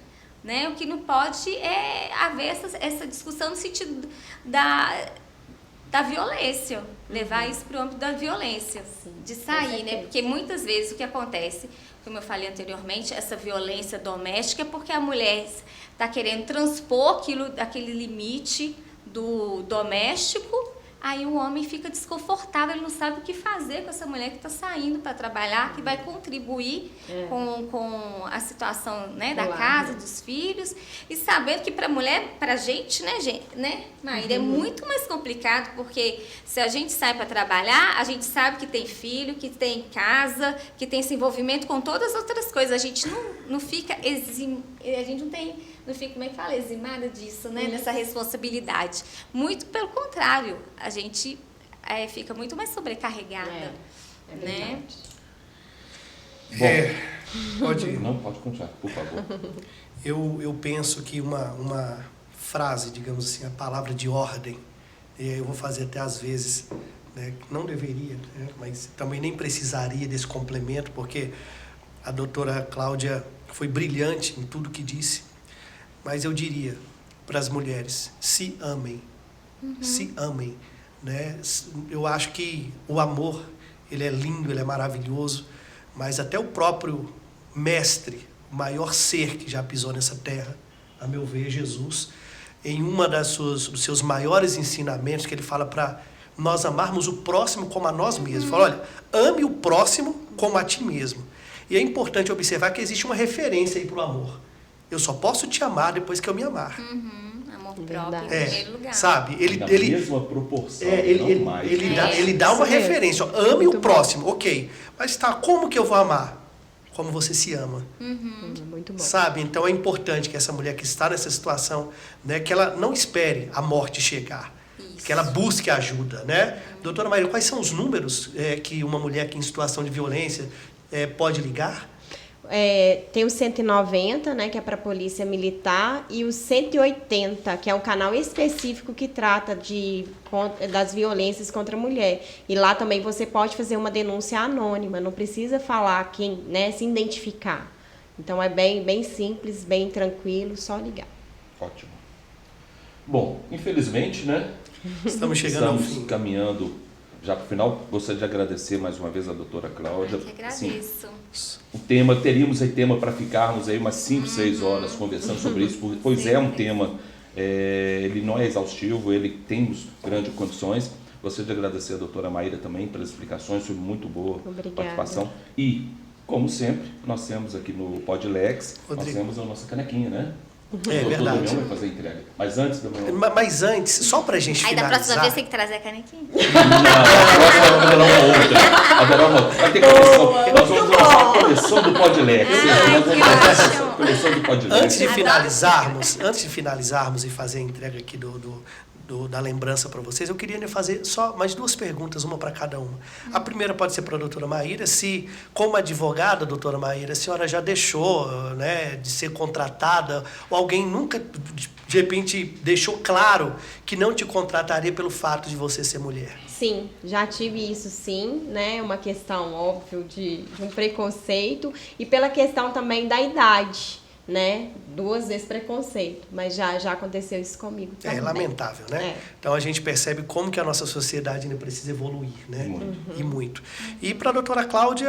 Né? O que não pode é haver essa discussão no sentido da violência, levar isso para o âmbito da violência, de sair, né? Porque muitas vezes o que acontece, como eu falei anteriormente, essa violência doméstica é porque a mulher está querendo transpor aquele limite do doméstico. Aí o homem fica desconfortável, ele não sabe o que fazer com essa mulher que está saindo para trabalhar, que vai contribuir com a situação, né, da casa, dos filhos. E sabendo que para a mulher, para a gente, né, Maíra, é muito mais complicado, porque se a gente sai para trabalhar, a gente sabe que tem filho, que tem casa, que tem esse envolvimento com todas as outras coisas. A gente não fica a gente não fica, como é que fala, eximada disso, né? Dessa responsabilidade. Muito pelo contrário, a gente fica muito mais sobrecarregada. Né? Pode ir. Não, pode continuar, por favor. Eu penso que uma frase, digamos assim, a palavra de ordem, eu vou fazer até às vezes, né, não deveria, né, mas também nem precisaria desse complemento, porque a doutora Cláudia foi brilhante em tudo que disse. Mas eu diria para as mulheres, se amem, se amem, né? Eu acho que o amor, ele é lindo, ele é maravilhoso, mas até o próprio mestre, o maior ser que já pisou nessa terra, a meu ver, Jesus, em dos seus maiores ensinamentos, que ele fala para nós amarmos o próximo como a nós mesmos. Fala, olha, ame o próximo como a ti mesmo. E é importante observar que existe uma referência aí para o amor. Eu só posso te amar depois que eu me amar. Amor próprio Verdade. em primeiro lugar. Sabe? Na mesma proporção, não mais. Ele dá uma Isso mesmo. referência. Ó, ame Muito o próximo, ok. Mas tá, como que eu vou amar? Como você se ama. Muito bom. Sabe? Então é importante que essa mulher que está nessa situação, né, que ela não espere a morte chegar. Isso. Que ela busque ajuda, né? Doutora Maíra, quais são os números que uma mulher que em situação de violência pode ligar? Tem o 190, né, que é para a Polícia Militar, e o 180, que é um canal específico que trata das violências contra a mulher. E lá também você pode fazer uma denúncia anônima, não precisa falar quem, né, se identificar. Então é bem simples, bem tranquilo, só ligar. Ótimo. Bom, infelizmente, né? Estamos chegando ao Estamos fim. caminhando já para o final. Gostaria de agradecer mais uma vez a doutora Cláudia. Eu que agradeço. Teríamos aí tema para ficarmos aí umas 5, 6 horas conversando sobre isso, pois é um tema, ele não é exaustivo, ele tem grandes condições. Gostaria de agradecer a doutora Maíra também pelas explicações, foi muito boa Obrigada. participação. E, como sempre, nós temos aqui no Podlex, nós Rodrigo. temos a nossa canequinha, né? É O verdade. Damião vai fazer a entrega. Mas antes do meu... Mas antes, só pra gente Aí da finalizar... próxima vez tem que trazer a canequinha. Não, haverá uma outra. Haverá uma outra. Vai ter coleção. Nós vamos lançar a coleção do Podlex. Nós vamos lançar essa coleção do Podlex. Antes de finalizarmos e fazer a entrega aqui da lembrança para vocês, eu queria fazer só mais 2 perguntas, uma para cada uma. A primeira pode ser para a doutora Maíra, se, como advogada, doutora Maíra, a senhora já deixou, né, de ser contratada, ou alguém nunca, de repente, deixou claro que não te contrataria pelo fato de você ser mulher? Sim, já tive isso sim, né? Uma questão, óbvio, de um preconceito e pela questão também da idade, né? 2 vezes preconceito, mas já aconteceu isso comigo também. É lamentável, né? Então a gente percebe como que a nossa sociedade ainda precisa evoluir, né? E muito. E para a doutora Cláudia,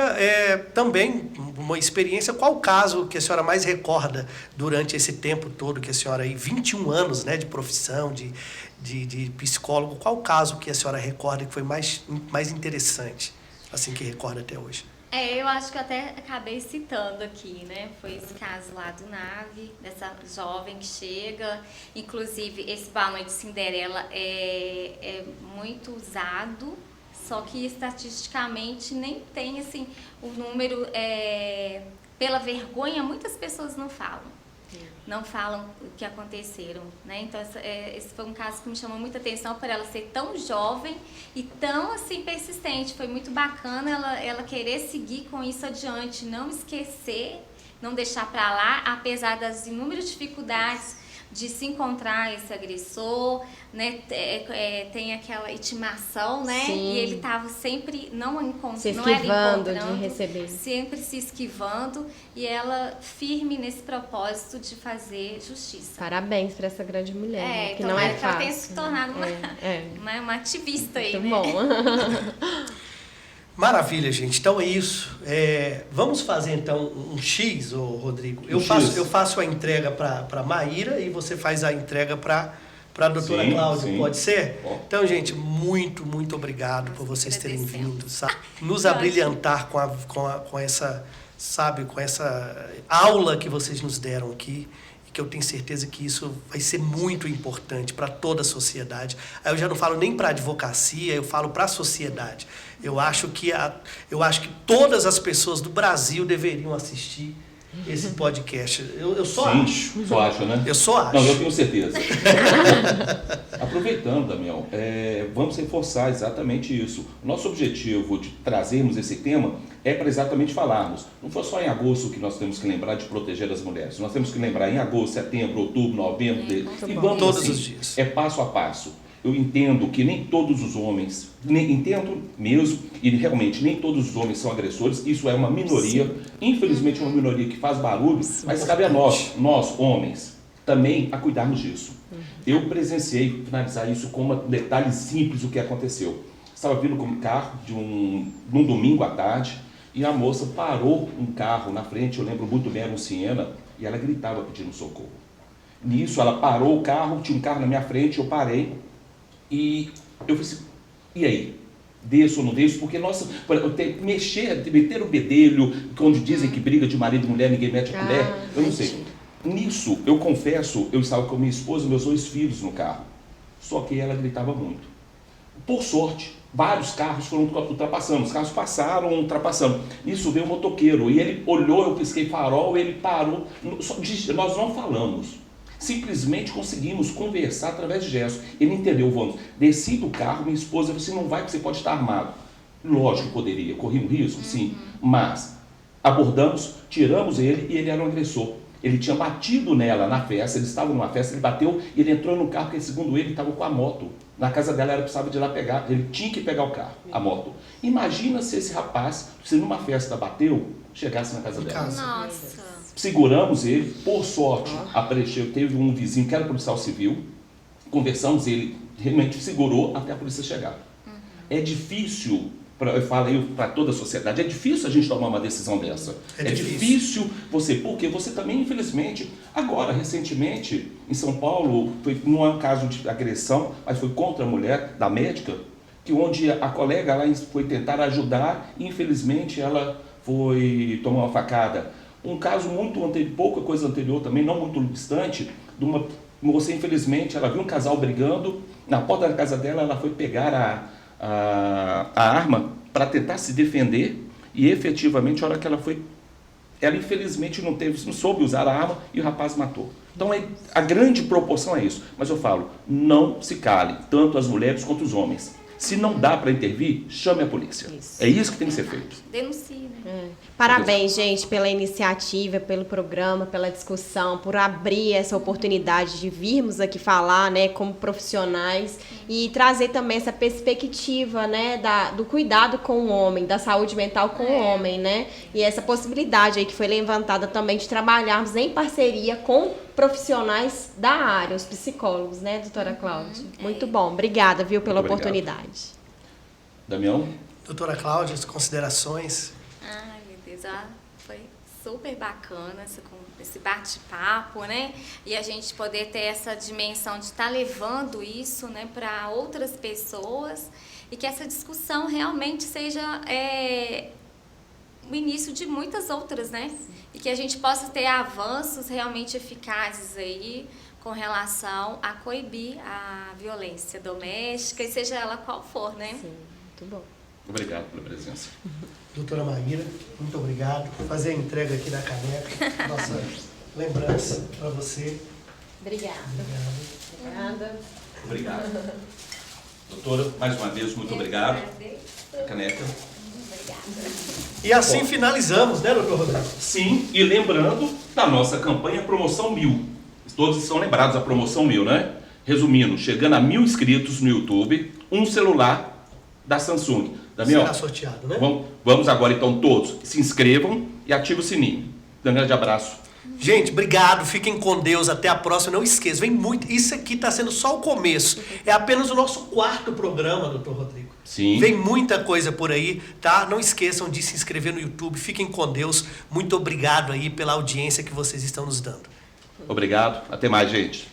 também uma experiência, qual o caso que a senhora mais recorda durante esse tempo todo que a senhora aí, 21 anos, né, de profissão, de psicólogo, qual o caso que a senhora recorda que foi mais interessante, assim, que recorda até hoje? Eu acho que eu até acabei citando aqui, né? Foi esse caso lá do Nave, dessa jovem que chega. Inclusive, esse Boa Noite Cinderela é muito usado, só que estatisticamente nem tem, assim, o número... pela vergonha, muitas pessoas não falam. Não falam o que aconteceram, né? Então, esse foi um caso que me chamou muita atenção por ela ser tão jovem e tão, assim, persistente. Foi muito bacana ela querer seguir com isso adiante, não esquecer, não deixar para lá, apesar das inúmeras dificuldades de se encontrar esse agressor, né? Tem aquela intimação, né? Sim. E ele estava sempre Se não era esquivando encontrando, de receber. sempre se esquivando, e ela firme nesse propósito de fazer justiça. Parabéns para essa grande mulher, né? Que Então não é ela fácil. tem se tornado uma ativista aí, Muito né? bom. Maravilha, gente. Então é isso. Vamos fazer então um X, ô Rodrigo. Eu faço a entrega para Maíra e você faz a entrega para a doutora Cláudia, pode ser? Bom. Então, gente, muito obrigado por vocês terem agradecemos. vindo, sabe? Nos abrilhantar com essa, sabe, com essa aula que vocês nos deram aqui. E que eu tenho certeza que isso vai ser muito importante para toda a sociedade. Aí eu já não falo nem para a advocacia, eu falo para a sociedade. Eu acho que todas as pessoas do Brasil deveriam assistir esse podcast. Eu só acho. Só acha, né? Eu só acho. Não, eu tenho certeza. Aproveitando, Damião, vamos reforçar exatamente isso. Nosso objetivo de trazermos esse tema é para exatamente falarmos. Não foi só em agosto que nós temos que lembrar de proteger as mulheres. Nós temos que lembrar em agosto, setembro, outubro, novembro, e vamos todos assim, os dias. É passo a passo. Eu entendo que nem todos os homens, entendo mesmo, e realmente nem todos os homens são agressores, isso é uma minoria, infelizmente uma minoria que faz barulho, mas cabe a nós homens, também a cuidarmos disso. Eu presenciei, finalizar isso com um detalhe simples do que aconteceu. Estava vindo com um carro num domingo à tarde, e a moça parou um carro na frente, eu lembro muito bem, era um Siena, e ela gritava pedindo socorro. Nisso, ela parou o carro, tinha um carro na minha frente, eu parei, e eu falei assim, E aí? Desço ou não desço? Porque, nossa, meter o bedelho, quando dizem que briga de marido e mulher, ninguém mete a colher, eu não sei. Nisso, eu confesso, eu estava com minha esposa e meus 2 filhos no carro. Só que ela gritava muito. Por sorte, vários carros foram ultrapassando. Os carros passaram, ultrapassando. Nisso veio um motoqueiro e ele olhou, eu pisquei farol, ele parou. Nós não falamos. Simplesmente conseguimos conversar através de gestos. Ele entendeu, vamos. Desci do carro, minha esposa falou assim, não vai porque você pode estar armado. Lógico que poderia, corri um risco, sim. Mas abordamos, tiramos ele e ele era um agressor. Ele tinha batido nela na festa, eles estavam numa festa, ele bateu e ele entrou no carro, porque segundo ele estava com a moto. Na casa dela, ela precisava de ir lá pegar, ele tinha que pegar o carro, a moto. Imagina se esse rapaz, se numa festa bateu, chegasse na casa dela. Nossa. Seguramos ele, por sorte, teve um vizinho que era policial civil, conversamos, ele realmente segurou até a polícia chegar. É difícil, eu falo para toda a sociedade, é difícil a gente tomar uma decisão dessa. É difícil você, porque você também, infelizmente, agora, recentemente, em São Paulo, não é um caso de agressão, mas foi contra a mulher, da médica, que onde a colega lá foi tentar ajudar e, infelizmente, ela foi tomar uma facada. Um caso muito anterior, pouca coisa anterior também, não muito distante, de uma moça, infelizmente, ela viu um casal brigando, na porta da casa dela, ela foi pegar a arma para tentar se defender e efetivamente, a hora que ela foi, ela infelizmente não soube usar a arma e o rapaz matou. Então a grande proporção é isso. Mas eu falo, não se cale, tanto as mulheres quanto os homens. Se não dá para intervir, chame a polícia. Isso. É isso que tem que ser feito. Denuncie, né? Parabéns, gente, pela iniciativa, pelo programa, pela discussão, por abrir essa oportunidade de virmos aqui falar, né, como profissionais e trazer também essa perspectiva, né, do cuidado com o homem, da saúde mental com o homem, né? E essa possibilidade aí que foi levantada também de trabalharmos em parceria com profissionais da área, os psicólogos, né, doutora Cláudia? Muito bom. Obrigada, viu, pela oportunidade. Damião? Doutora Cláudia, as considerações? Ai, meu Deus, foi super bacana esse bate-papo, né? E a gente poder ter essa dimensão de estar levando isso, né, para outras pessoas e que essa discussão realmente seja o início de muitas outras, né? E que a gente possa ter avanços realmente eficazes aí com relação a coibir a violência doméstica, e seja ela qual for, né? Sim, muito bom. Obrigado pela presença. Doutora Maíra, muito obrigado por fazer a entrega aqui da caneca. Nossa lembrança para você. Obrigada. Obrigado. Doutora, mais uma vez, muito obrigado. A caneca. E assim finalizamos, né, doutor Rodrigo? Sim, e lembrando da nossa campanha Promoção 1000. Todos estão lembrados da Promoção 1000, né? Resumindo, chegando a 1000 inscritos no YouTube, um celular da Samsung. Damião, será sorteado, né? Vamos agora então todos, se inscrevam e ativem o sininho. Um grande abraço. Gente, obrigado, fiquem com Deus, até a próxima. Não esqueça, vem muito, isso aqui está sendo só o começo. É apenas o nosso 4º programa, doutor Rodrigo. Sim. Vem muita coisa por aí, tá? Não esqueçam de se inscrever no YouTube, fiquem com Deus. Muito obrigado aí pela audiência que vocês estão nos dando. Obrigado, até mais, gente.